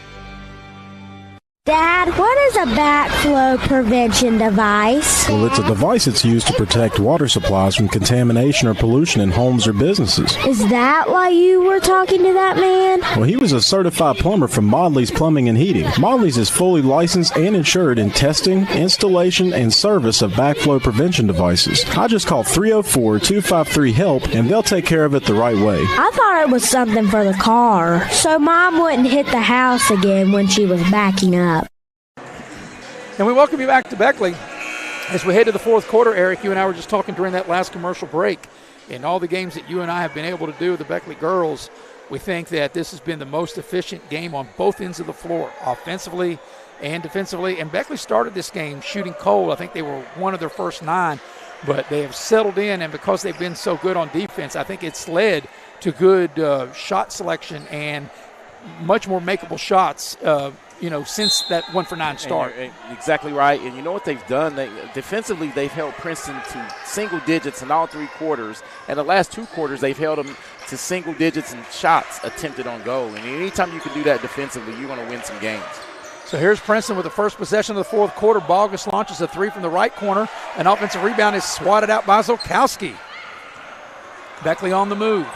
Dad, what is a backflow prevention device? Well, it's a device that's used to protect water supplies from contamination or pollution in homes or businesses. Is that why you were talking to that man? Well, he was a certified plumber from Modley's Plumbing and Heating. Modley's is fully licensed and insured in testing, installation, and service of backflow prevention devices. I just call 304-253-HELP, and they'll take care of it the right way. I thought it was something for the car, so Mom wouldn't hit the house again when she was backing up. And we welcome you back to Beckley. As we head to the fourth quarter, Eric, you and I were just talking during that last commercial break. In all the games that you and I have been able to do with the Beckley girls, we think that this has been the most efficient game on both ends of the floor, offensively and defensively. And Beckley started this game shooting cold. I think they were one of their first 9, but they have settled in. And because they've been so good on defense, I think it's led to good shot selection and much more makeable shots since that 1-for-9 start. And you're exactly right. And you know what they've done? Defensively, they've held Princeton to single digits in all 3 quarters. And the last 2 quarters, they've held them to single digits in shots attempted on goal. And anytime you can do that defensively, you're going to win some games. So here's Princeton with the first possession of the fourth quarter. Bogus launches a 3 from the right corner. An offensive rebound is swatted out by Zolkowski. Beckley on the move.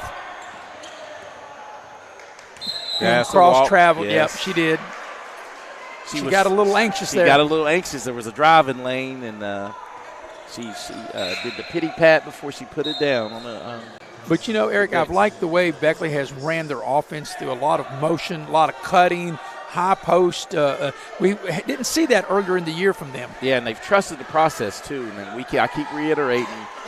Cross travel. Yes. Yep, she did. She got a little anxious there. She got a little anxious. There was a driving lane, and she did the pity pat before she put it down. But, Eric, I've liked the way Beckley has ran their offense through a lot of motion, a lot of cutting, high post. We didn't see that earlier in the year from them. Yeah, and they've trusted the process, too. And I keep reiterating,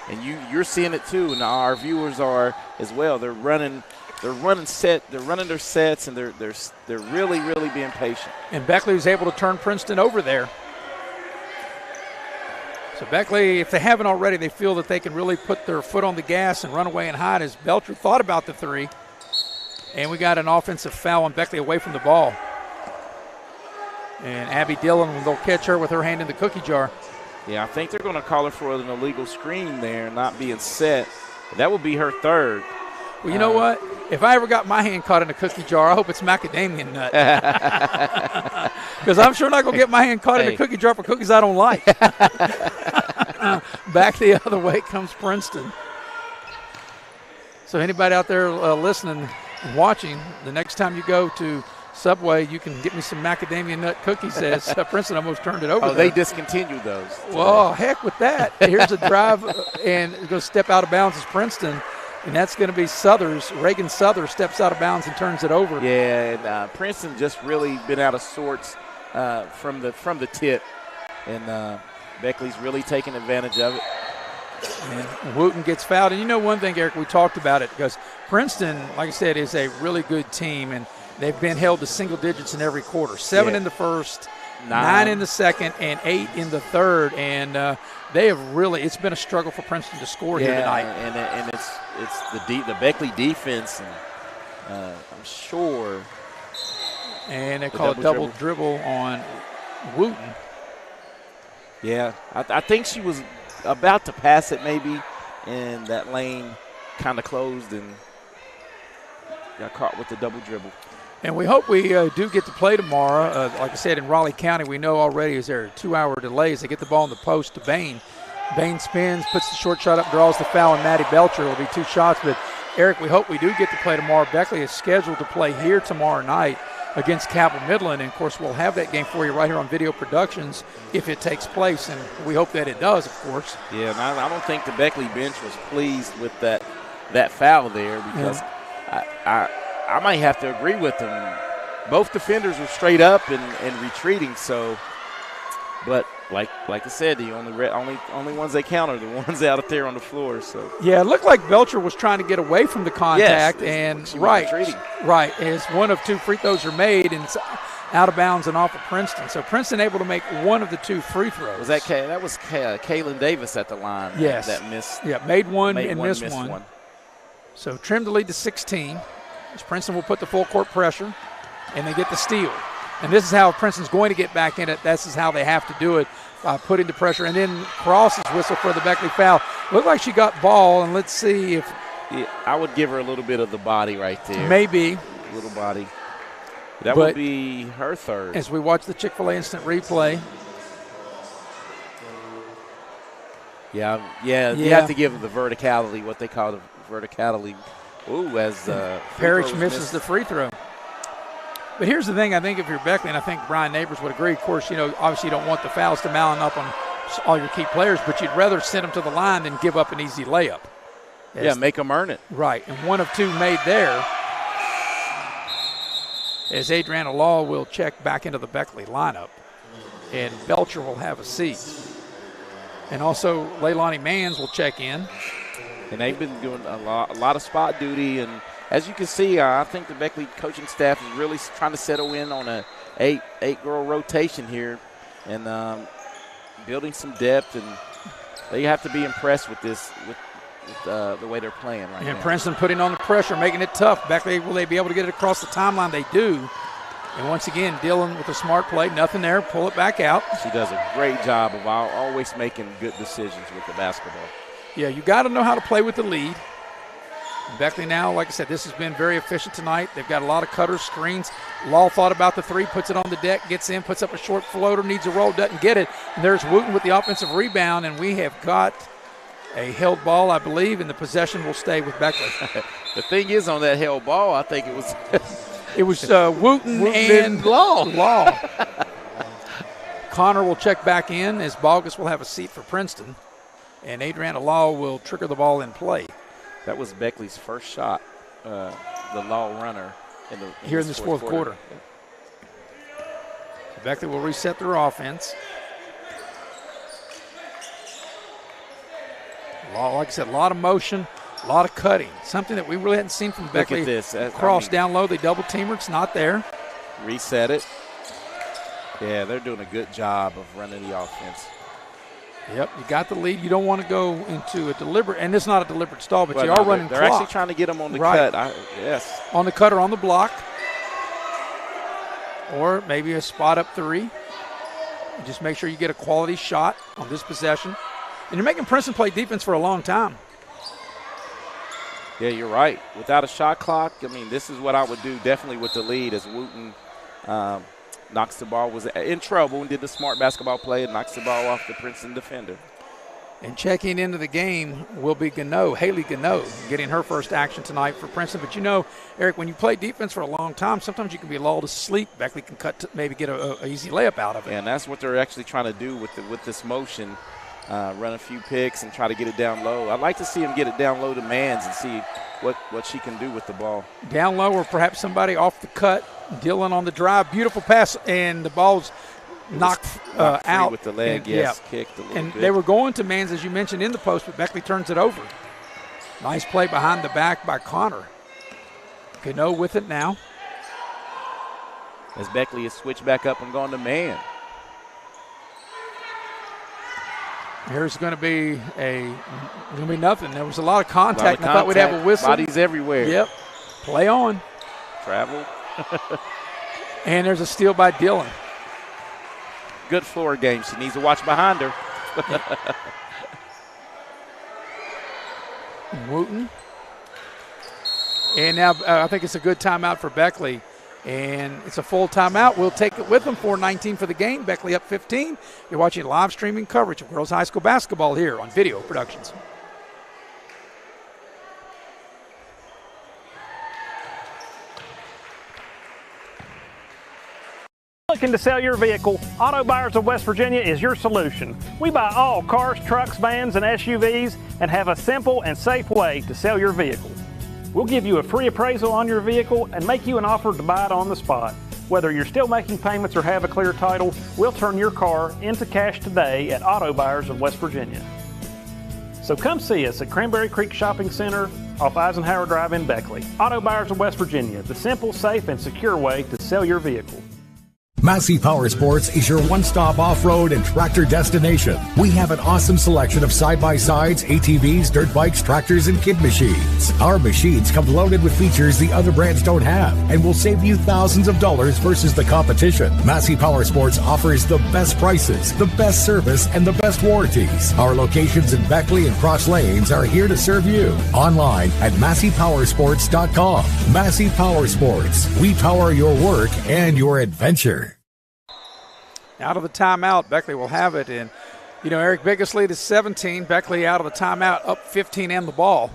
and you're seeing it, too, and our viewers are as well. They're running their sets, and they're really, really being patient. And Beckley was able to turn Princeton over there. So Beckley, if they haven't already, they feel that they can really put their foot on the gas and run away and hide as Belcher thought about the 3. And we got an offensive foul on Beckley away from the ball. And Abby Dillon, they'll catch her with her hand in the cookie jar. Yeah, I think they're going to call her for an illegal screen there, not being set. That will be her 3rd. Well, you know what? If I ever got my hand caught in a cookie jar, I hope it's macadamia nut. Because I'm sure not going to get my hand caught in a cookie jar for cookies I don't like. Back the other way comes Princeton. So anybody out there listening and watching, the next time you go to Subway, you can get me some macadamia nut cookies, as Princeton almost turned it over. They discontinued those today. Well, heck with that. Here's a drive, and it's going to step out of bounds as Princeton. And that's going to be Southers. Reagan Souther steps out of bounds and turns it over. Yeah, and Princeton just really been out of sorts from the tip. And Beckley's really taking advantage of it. And Wooten gets fouled. And one thing, Eric, we talked about it because Princeton, like I said, is a really good team. And they've been held to single digits in every quarter. 7 in the first, 9 in the second, and 8 in the third. And they have really – it's been a struggle for Princeton to score here tonight. And it's the Beckley defense, and I'm sure. And they call a double dribble on Wooten. Yeah, I think she was about to pass it maybe, and that lane kind of closed and got caught with the double dribble. And we hope we do get to play tomorrow. Like I said, in Raleigh County, we know already is there a 2-hour delay as they get the ball in the post to Bain. Bain spins, puts the short shot up, draws the foul, and Maddie Belcher. It'll be 2 shots. But, Eric, we hope we do get to play tomorrow. Beckley is scheduled to play here tomorrow night against Cabell Midland. And, of course, we'll have that game for you right here on Video Productions if it takes place. And we hope that it does, of course. Yeah, and I don't think the Beckley bench was pleased with that foul there because I might have to agree with them. Both defenders were straight up and retreating. So, but like I said, the only ones they count are the ones out there on the floor. So yeah, it looked like Belcher was trying to get away from the contact, yes, and right. As one of 2 free throws are made, and out of bounds and off of Princeton. So Princeton able to make one of the 2 free throws. That was Kaylin Davis at the line. Yes. That missed. Yeah, made one and missed one. So trimmed the lead to 16. As Princeton will put the full court pressure, and they get the steal. And this is how Princeton's going to get back in it. This is how they have to do it, putting the pressure. And then Cross's whistle for the Beckley foul. Looked like she got ball, and let's see if. Yeah, I would give her a little bit of the body right there. Maybe. A little body. That would be her third. As we watch the Chick-fil-A instant replay. Yeah. You have to give them the verticality, what they call the verticality. Ooh, as Parrish misses the free throw. But here's the thing, I think if you're Beckley, and I think Brian Neighbors would agree, of course, obviously you don't want the fouls to mount up on all your key players, but you'd rather send them to the line than give up an easy layup. Make them earn it. Right, and 1 of 2 made there. As Adriana Law will check back into the Beckley lineup, and Belcher will have a seat. And also Leilani Manns will check in. And they've been doing a lot of spot duty, and as you can see, I think the Beckley coaching staff is really trying to settle in on a eight-girl rotation here, and building some depth. And they have to be impressed with this, with the way they're playing right now. And Princeton putting on the pressure, making it tough. Beckley, will they be able to get it across the timeline? They do. And once again, Dillon with a smart play, nothing there, pull it back out. She does a great job of always making good decisions with the basketball. Yeah, you got to know how to play with the lead. Beckley now, like I said, this has been very efficient tonight. They've got a lot of cutters, screens. Law thought about the 3, puts it on the deck, gets in, puts up a short floater, needs a roll, doesn't get it. And there's Wooten with the offensive rebound, and we have got a held ball, I believe, and the possession will stay with Beckley. The thing is, on that held ball, I think it was it was Wooten and Law. Connor will check back in as Bogus will have a seat for Princeton, and Adriana Law will trigger the ball in play. That was Beckley's first shot, the Law runner in this fourth quarter. So Beckley will reset their offense. Like I said, a lot of motion, a lot of cutting. Something that we really hadn't seen from Beckley. Look at this. Cross down low, they double team her. It's not there. Reset it. Yeah, they're doing a good job of running the offense. Yep, you got the lead. You don't want to go into a deliberate, and it's not a deliberate stall, but you are running They're clock. actually trying to get them on the cut. Yes. On the cut or on the block. Or maybe a spot up 3. Just make sure you get a quality shot on this possession. And you're making Princeton play defense for a long time. Yeah, you're right. Without a shot clock, I mean, this is what I would do definitely with the lead as Wooten knocks the ball, was in trouble and did the smart basketball play and knocks the ball off the Princeton defender. And checking into the game will be Haley Gano, getting her first action tonight for Princeton. But Eric, when you play defense for a long time, sometimes you can be lulled to sleep. Beckley can maybe get a easy layup out of it. Yeah, and that's what they're actually trying to do with this motion. Run a few picks and try to get it down low. I'd like to see him get it down low to Manns and see what she can do with the ball. Down low or perhaps somebody off the cut. Dillon on the drive. Beautiful pass, and the ball's knocked out. With the leg, kicked a little bit. And they were going to Manns, as you mentioned, in the post, but Beckley turns it over. Nice play behind the back by Connor. Gano with it now. As Beckley is switched back up and gone to man. Here's going to be nothing. There was a lot of contact. I thought we'd have a whistle. Bodies everywhere. Yep. Play on. Travel. And there's a steal by Dillon. Good floor game. She needs to watch behind her. Wooten. And now I think it's a good timeout for Beckley. And it's a full timeout. We'll take it with them. 4:19 for the game. Beckley up 15. You're watching live streaming coverage of girls high school basketball here on Video Productions. Looking to sell your vehicle? Auto Buyers of West Virginia is your solution. We buy all cars, trucks, vans, and SUVs and have a simple and safe way to sell your vehicle. We'll give you a free appraisal on your vehicle and make you an offer to buy it on the spot. Whether you're still making payments or have a clear title, we'll turn your car into cash today at Auto Buyers of West Virginia. So come see us at Cranberry Creek Shopping Center off Eisenhower Drive in Beckley. Auto Buyers of West Virginia, the simple, safe, and secure way to sell your vehicle. Massey Powersports is your one-stop off-road and tractor destination. We have an awesome selection of side-by-sides, ATVs, dirt bikes, tractors, and kid machines. Our machines come loaded with features the other brands don't have and will save you thousands of dollars versus the competition. Massey Powersports offers the best prices, the best service, and the best warranties. Our locations in Beckley and Cross Lanes are here to serve you. Online at MasseyPowersports.com. Massey Powersports. We power your work and your adventure. Out of the timeout, Beckley will have it. And, Eric, biggest lead is 17. Beckley out of the timeout, up 15 and the ball.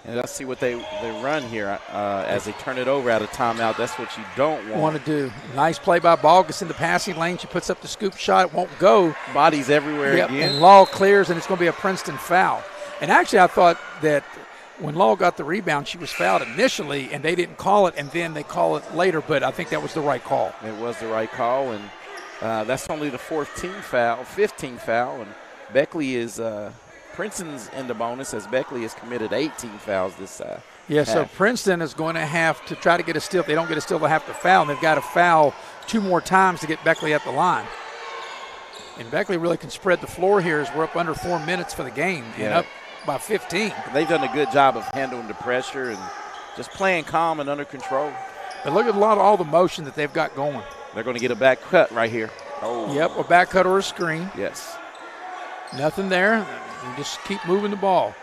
And let's see what they run here as they turn it over out of timeout. That's what you don't want to do. Nice play by Balgus in the passing lane. She puts up the scoop shot. It won't go. Bodies everywhere again. And Law clears, and it's going to be a Princeton foul. And actually, I thought that when Law got the rebound, she was fouled initially, and they didn't call it, and then they call it later. But I think that was the right call. It was the right call, and that's only the 15th foul, and Beckley is Princeton's in the bonus as Beckley has committed 18 fouls this half. So Princeton is going to have to try to get a steal. If they don't get a steal, they'll have to foul, and they've got to foul 2 more times to get Beckley at the line. And Beckley really can spread the floor here as we're up under 4 minutes for the game and up by 15. They've done a good job of handling the pressure and just playing calm and under control. But look at all the motion that they've got going. They're going to get a back cut right here. Oh. Yep, a back cut or a screen. Yes. Nothing there. You just keep moving the ball.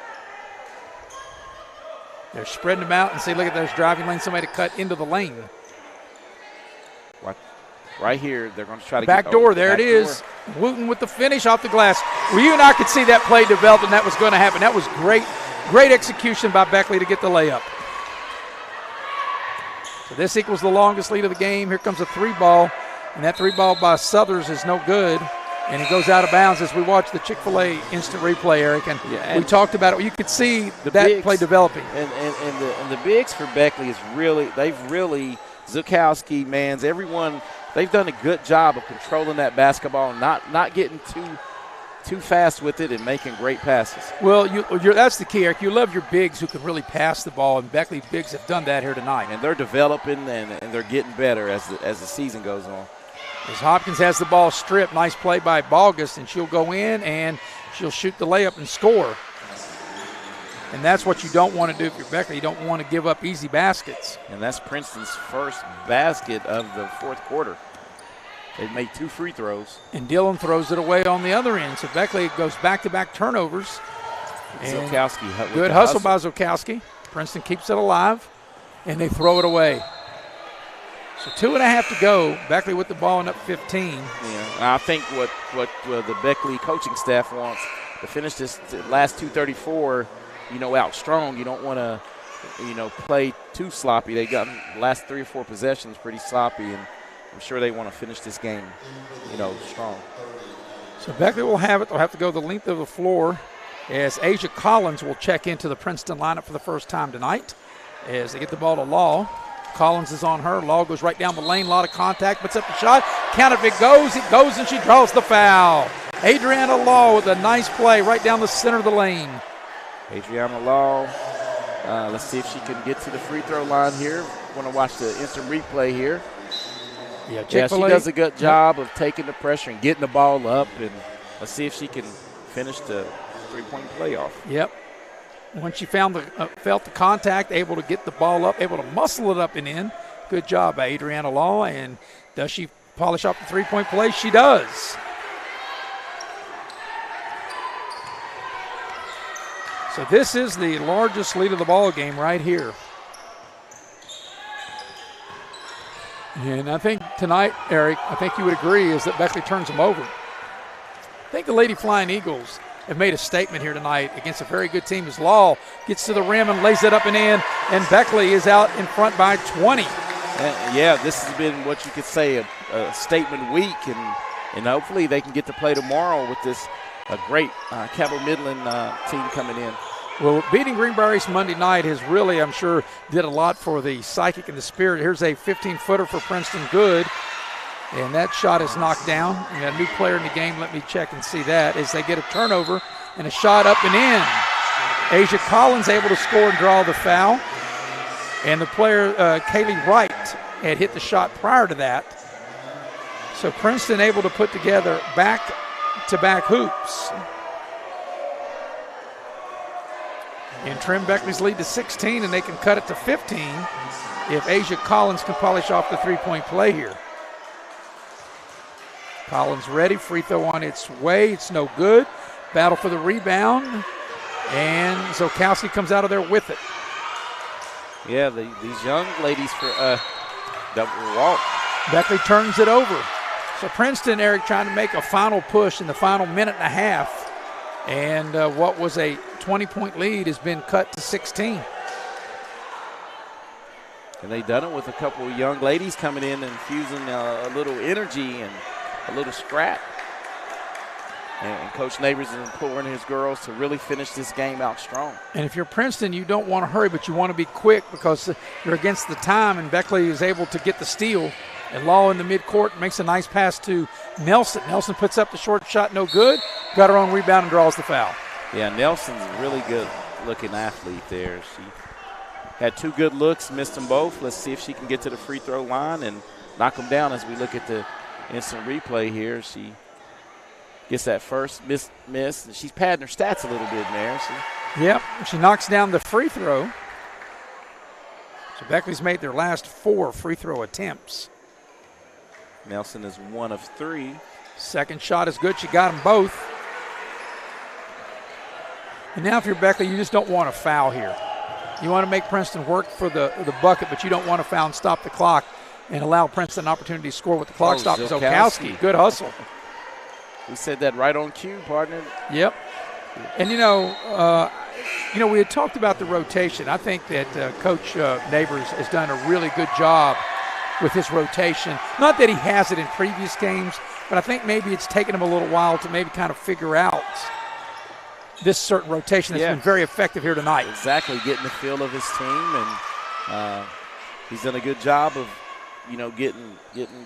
They're spreading them out, and see, look at those driving lanes. Somebody to cut into the lane. Right here, they're going to try to back get door. There it is. Wooten with the finish off the glass. Well, you and I could see that play develop, and that was going to happen. That was great execution by Beckley to get the layup. So this equals the longest lead of the game. Here comes a 3-ball, and that 3-ball by Southers is no good, and it goes out of bounds as we watch the Chick-fil-A instant replay, Eric. And we talked about it. You could see that bigs, play developing. And the bigs for Beckley is they've really Zukowski, Mans, everyone. They've done a good job of controlling that basketball, not getting too fast with it and making great passes. Well, that's the key, Eric. You love your bigs who can really pass the ball, and Beckley bigs have done that here tonight. And they're developing and they're getting better as the season goes on. As Hopkins has the ball stripped, nice play by Balgus, and she'll go in and she'll shoot the layup and score. And that's what you don't want to do if you're Beckley. You don't want to give up easy baskets. And that's Princeton's first basket of the fourth quarter. They've made 2 free throws. And Dillon throws it away on the other end. So Beckley goes back-to-back turnovers. And Zukowski. Good hustle by Zukowski. Princeton keeps it alive, and they throw it away. So 2.5 to go. Beckley with the ball and up 15. Yeah, and I think what the Beckley coaching staff wants to finish this last 2:34, out strong. You don't want to, play too sloppy. They got the last 3 or 4 possessions pretty sloppy, and I'm sure they want to finish this game, strong. So Beckley will have it. They'll have to go the length of the floor as Asia Collins will check into the Princeton lineup for the first time tonight as they get the ball to Law. Collins is on her. Law goes right down the lane. A lot of contact, puts up the shot. Count if it goes, and she draws the foul. Adriana Law with a nice play right down the center of the lane. Adriana Law, let's see if she can get to the free throw line here. Want to watch the instant replay here. Yeah, she does a good job of taking the pressure and getting the ball up, and let's see if she can finish the three-point playoff. Yep. Once she felt the contact, able to get the ball up, able to muscle it up and in. Good job by Adriana Law. And does she polish off the three-point play? She does. So this is the largest lead of the ball game right here. And I think tonight, Eric, I think you would agree, is that Beckley turns them over. I think the Lady Flying Eagles have made a statement here tonight against a very good team as Law gets to the rim and lays it up and in, and Beckley is out in front by 20. This has been what you could say a statement week, and hopefully they can get to play tomorrow with this great Cabell Midland team coming in. Well, beating Greenbrier East Monday night has really, I'm sure, did a lot for the psychic and the spirit. Here's a 15-footer for Princeton, good. And that shot is knocked down. We got a new player in the game. Let me check and see that as they get a turnover and a shot up and in. Asia Collins able to score and draw the foul. And the player, Kaylee Wright, had hit the shot prior to that. So Princeton able to put together back-to-back hoops. And trim Beckley's lead to 16, and they can cut it to 15 if Asia Collins can polish off the three-point play here. Collins ready, free throw on its way, it's no good. Battle for the rebound, and Zokowski comes out of there with it. Yeah, these young ladies for double walk. Beckley turns it over. So Princeton, Eric, trying to make a final push in the final minute and a half. And what was a 20-point lead has been cut to 16. And they done it with a couple of young ladies coming in and infusing a little energy and a little scrap. And Coach Neighbors is imploring his girls to really finish this game out strong. And if you're Princeton, you don't want to hurry, but you want to be quick because you're against the time, and Beckley is able to get the steal. And Law in the midcourt makes a nice pass to Nelson. Nelson puts up the short shot, no good. Got her own rebound and draws the foul. Yeah, Nelson's a really good-looking athlete there. She had two good looks, missed them both. Let's see if she can get to the free throw line and knock them down as we look at the instant replay here. She gets that first miss, and she's padding her stats a little bit there. Yep, she knocks down the free throw. So Beckley's made their last 4 free throw attempts. Nelson is 1 of 3. Second shot is good. She got them both. And now if you're Beckley, you just don't want to foul here. You want to make Princeton work for the bucket, but you don't want to foul and stop the clock and allow Princeton an opportunity to score with the clock stop. Zokowski, good hustle. We said that right on cue, partner. Yep. And, we had talked about the rotation. I think that Coach Neighbors has done a really good job with his rotation. Not that he has it in previous games, but I think maybe it's taken him a little while to maybe kind of figure out this certain rotation that's been very effective here tonight. Exactly, getting the feel of his team, and he's done a good job of, getting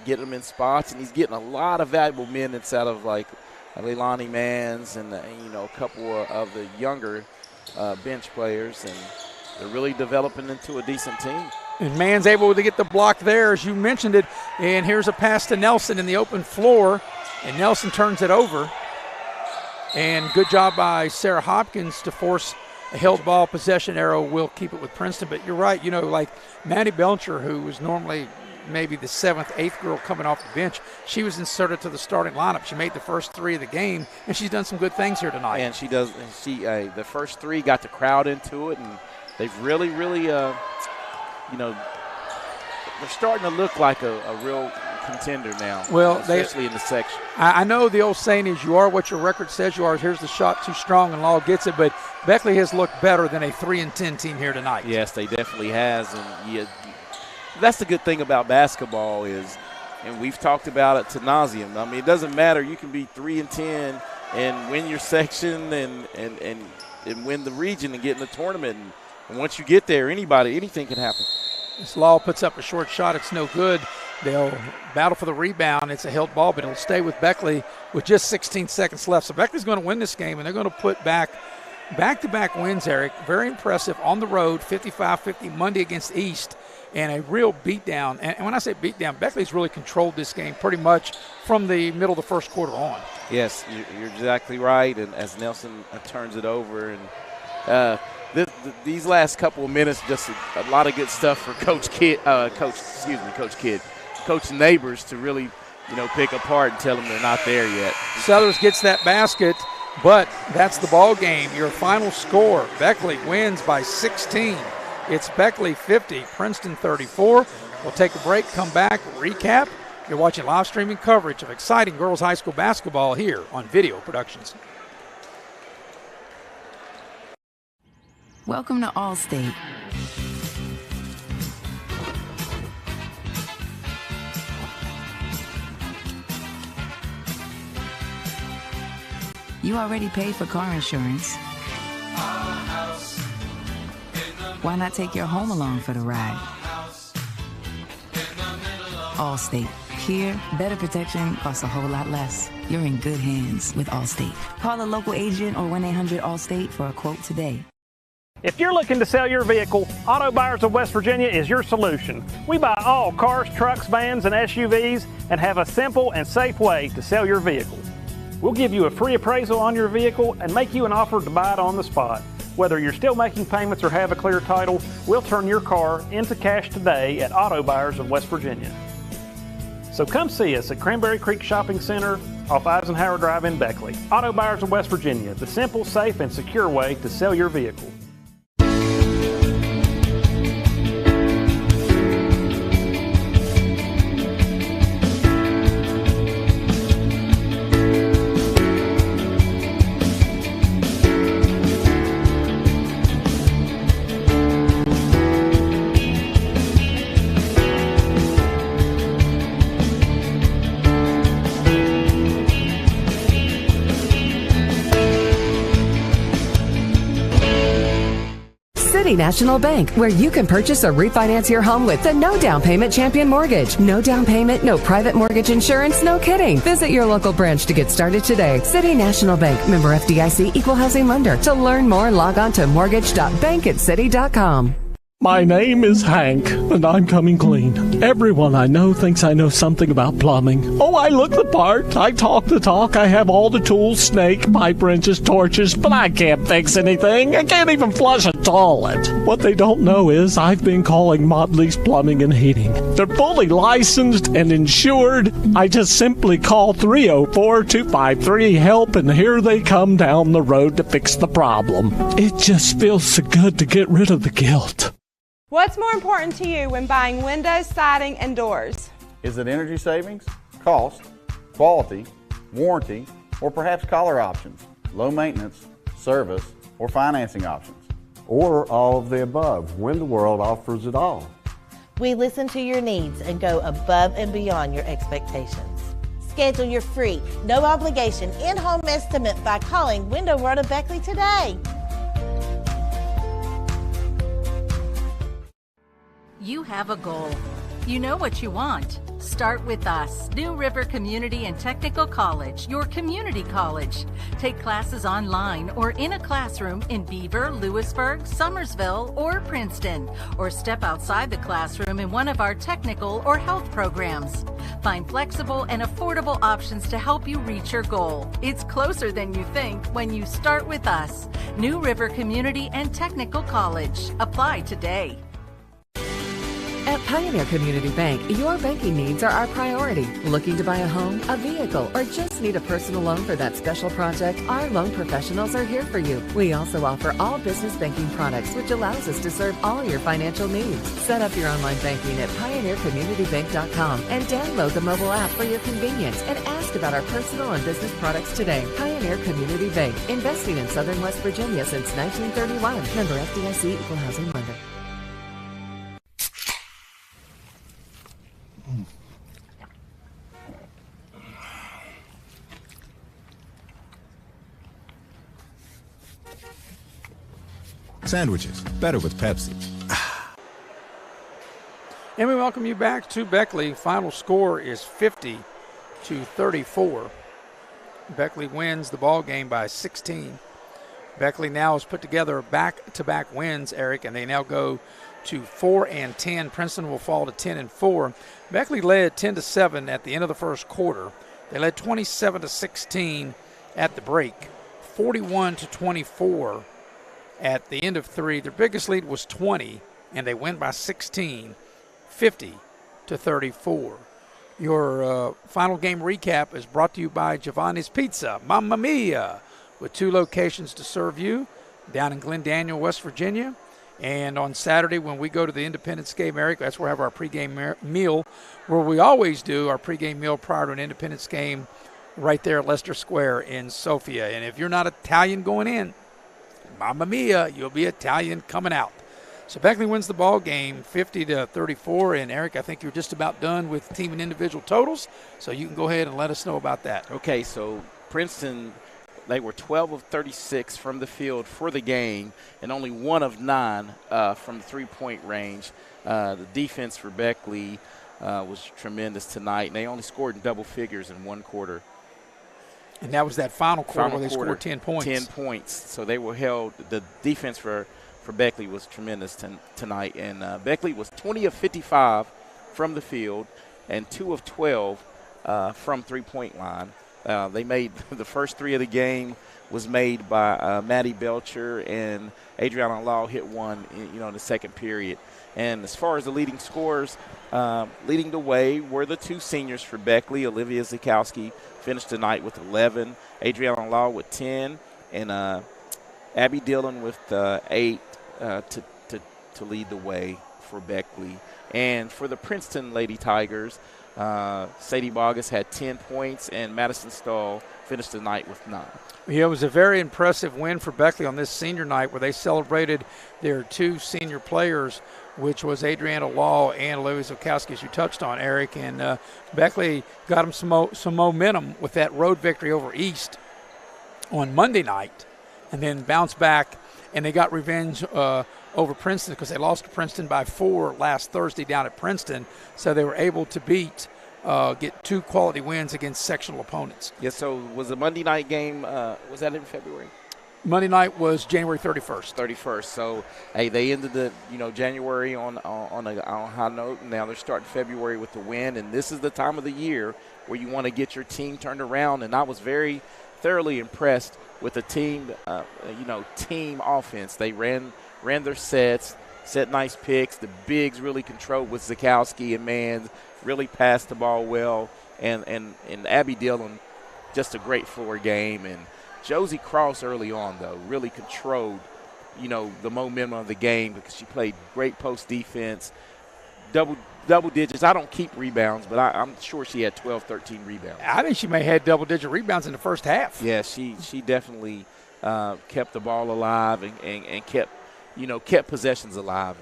them in spots, and he's getting a lot of valuable minutes out of like Leilani Mans and a couple of the younger bench players, and they're really developing into a decent team. And Mann's able to get the block there, as you mentioned it. And here's a pass to Nelson in the open floor. And Nelson turns it over. And good job by Sarah Hopkins to force a held ball. Possession arrow will keep it with Princeton. But you're right, like Maddie Belcher, who was normally maybe the 7th, 8th girl coming off the bench, she was inserted to the starting lineup. She made the first 3 of the game, and she's done some good things here tonight. And she does. And the first 3 got the crowd into it, and they've really, they're starting to look like a real contender now, especially in the section. I know the old saying is you are what your record says you are. Here's the shot too strong, and Law gets it. But Beckley has looked better than a 3-10 team here tonight. Yes, they definitely has. And that's the good thing about basketball is, and we've talked about it to nauseum. I mean, it doesn't matter. You can be 3-10 and win your section and win the region and get in the tournament. And once you get there, anything can happen. This Law puts up a short shot. It's no good. They'll battle for the rebound. It's a held ball, but it'll stay with Beckley with just 16 seconds left. So Beckley's going to win this game, and they're going to put back-to-back wins, Eric. Very impressive on the road, 55-50 Monday against East, and a real beatdown. And when I say beatdown, Beckley's really controlled this game pretty much from the middle of the first quarter on. Yes, you're exactly right. And as Nelson turns it over, and these last couple of minutes, just a lot of good stuff for Coach Neighbors to really, pick apart and tell them they're not there yet. Sellers gets that basket, but that's the ball game. Your final score, Beckley wins by 16. It's Beckley 50, Princeton 34. We'll take a break, come back, recap. You're watching live streaming coverage of exciting girls high school basketball here on Video Productions. Welcome to Allstate. You already paid for car insurance. Why not take your home along for the ride? Allstate. Here, better protection costs a whole lot less. You're in good hands with Allstate. Call a local agent or 1-800-ALLSTATE for a quote today. If you're looking to sell your vehicle, Auto Buyers of West Virginia is your solution. We buy all cars, trucks, vans, and SUVs and have a simple and safe way to sell your vehicle. We'll give you a free appraisal on your vehicle and make you an offer to buy it on the spot. Whether you're still making payments or have a clear title, we'll turn your car into cash today at Auto Buyers of West Virginia. So come see us at Cranberry Creek Shopping Center off Eisenhower Drive in Beckley. Auto Buyers of West Virginia, the simple, safe, and secure way to sell your vehicle. City National Bank, where you can purchase or refinance your home with the no down payment Champion Mortgage. No down payment, no private mortgage insurance, no kidding. Visit your local branch to get started today. City National Bank, member FDIC, equal housing lender. To learn more, log on to mortgage.bankatcity.com. My name is Hank, and I'm coming clean. Everyone I know thinks I know something about plumbing. Oh, I look the part. I talk the talk. I have all the tools, snake, pipe wrenches, torches, but I can't fix anything. I can't even flush a toilet. What they don't know is I've been calling Motley's Plumbing and Heating. They're fully licensed and insured. I just simply call 304-253-HELP, and here they come down the road to fix the problem. It just feels so good to get rid of the guilt. What's more important to you when buying windows, siding, and doors? Is it energy savings, cost, quality, warranty, or perhaps color options, low maintenance, service, or financing options? Or all of the above. Window World offers it all. We listen to your needs and go above and beyond your expectations. Schedule your free, no obligation in-home estimate by calling Window World of Beckley today. You have a goal. You know what you want. Start with us. New River Community and Technical College, your community college. Take classes online or in a classroom in Beaver, Lewisburg, Summersville, or Princeton. Or step outside the classroom in one of our technical or health programs. Find flexible and affordable options to help you reach your goal. It's closer than you think when you start with us. New River Community and Technical College. Apply today. At Pioneer Community Bank, your banking needs are our priority. Looking to buy a home, a vehicle, or just need a personal loan for that special project? Our loan professionals are here for you. We also offer all business banking products, which allows us to serve all your financial needs. Set up your online banking at pioneercommunitybank.com and download the mobile app for your convenience and ask about our personal and business products today. Pioneer Community Bank, investing in Southern West Virginia since 1931. Member FDIC, equal housing lender. Sandwiches, better with Pepsi. And we welcome you back to Beckley. Final score is 50-34. Beckley wins the ball game by 16. Beckley now has put together back-to-back wins, Eric, and they now go to 4-10. Princeton will fall to 10-4. Beckley led 10-7 at the end of the first quarter. They led 27-16 at the break, 41-24 at the end of three. Their biggest lead was 20, and they win by 16, 50-34. Your final game recap is brought to you by Giovanni's Pizza, Mamma Mia, with 2 locations to serve you, down in Glen Daniel, West Virginia. And on Saturday when we go to the Independence game, Eric, that's where we have our pregame meal, where we always do our pregame meal prior to an Independence game right there at Leicester Square in Sofia. And if you're not Italian going in, Mamma Mia, you'll be Italian coming out. So Beckley wins the ball game 50-34. And, Eric, I think you're just about done with team and individual totals, so you can go ahead and let us know about that. Okay, so Princeton, they were 12 of 36 from the field for the game and only 1 of 9 from the three-point range. The defense for Beckley was tremendous tonight, and they only scored in double figures in one quarter. And that was that final quarter where they scored 10 points. 10 points. So they were held. The defense for for Beckley was tremendous tonight. And Beckley was 20 of 55 from the field and 2 of 12 from three-point line. They made the first 3 of the game was made by Maddie Belcher, and Adriana Law hit one in the second period. And as far as the leading scorers, leading the way were the 2 seniors for Beckley. Olivia Zukowski finished the night with 11, Adriana Law with 10, and Abby Dillon with 8 to lead the way for Beckley. And for the Princeton Lady Tigers, Sadie Bogus had 10 points, and Madison Stahl finished the night with 9. Yeah, it was a very impressive win for Beckley on this senior night where they celebrated their 2 senior players, which was Adriana Law and Olivia Zukowski, as you touched on, Eric. And Beckley got them some momentum with that road victory over East on Monday night, and then bounced back, and they got revenge over Princeton because they lost to Princeton by 4 last Thursday down at Princeton. So they were able to get 2 quality wins against sectional opponents. Yeah, so was the Monday night game, was that in February? Monday night was January 31st. 31st. So, hey, they ended the January on a high note, and now they're starting February with the win. And this is the time of the year where you want to get your team turned around. And I was very thoroughly impressed with the team, team offense. They ran their sets, set nice picks. The bigs really controlled with Zukowski and Manns, really passed the ball well. And Abby Dillon, just a great floor game. And Josie Cross early on, though, really controlled, the momentum of the game because she played great post defense, double digits. I don't keep rebounds, but I'm sure she had 12, 13 rebounds. I think she may have had double-digit rebounds in the first half. Yeah, she definitely kept the ball alive and kept possessions alive.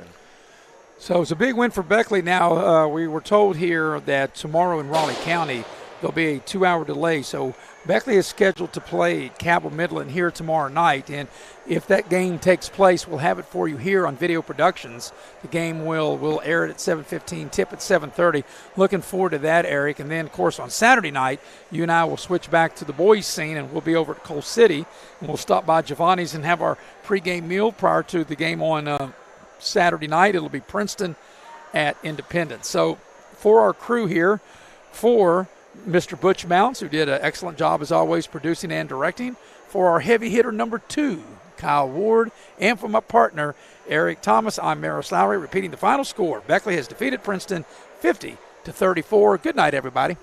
So it's a big win for Beckley. Now, we were told here that tomorrow in Raleigh County there'll be a 2-hour delay. So Beckley is scheduled to play Cabell Midland here tomorrow night. And if that game takes place, we'll have it for you here on Video Productions. The game will air it at 7:15, tip at 7:30. Looking forward to that, Eric. And then, of course, on Saturday night, you and I will switch back to the boys' scene, and we'll be over at Coal City. And we'll stop by Giovanni's and have our pregame meal prior to the game on Saturday night. It'll be Princeton at Independence. So for our crew here, for Mr. Butch Mounts, who did an excellent job as always producing and directing, for our heavy hitter number 2, Kyle Ward, and for my partner, Eric Thomas, I'm Maris Lowry, repeating the final score. Beckley has defeated Princeton 50-34. Good night, everybody.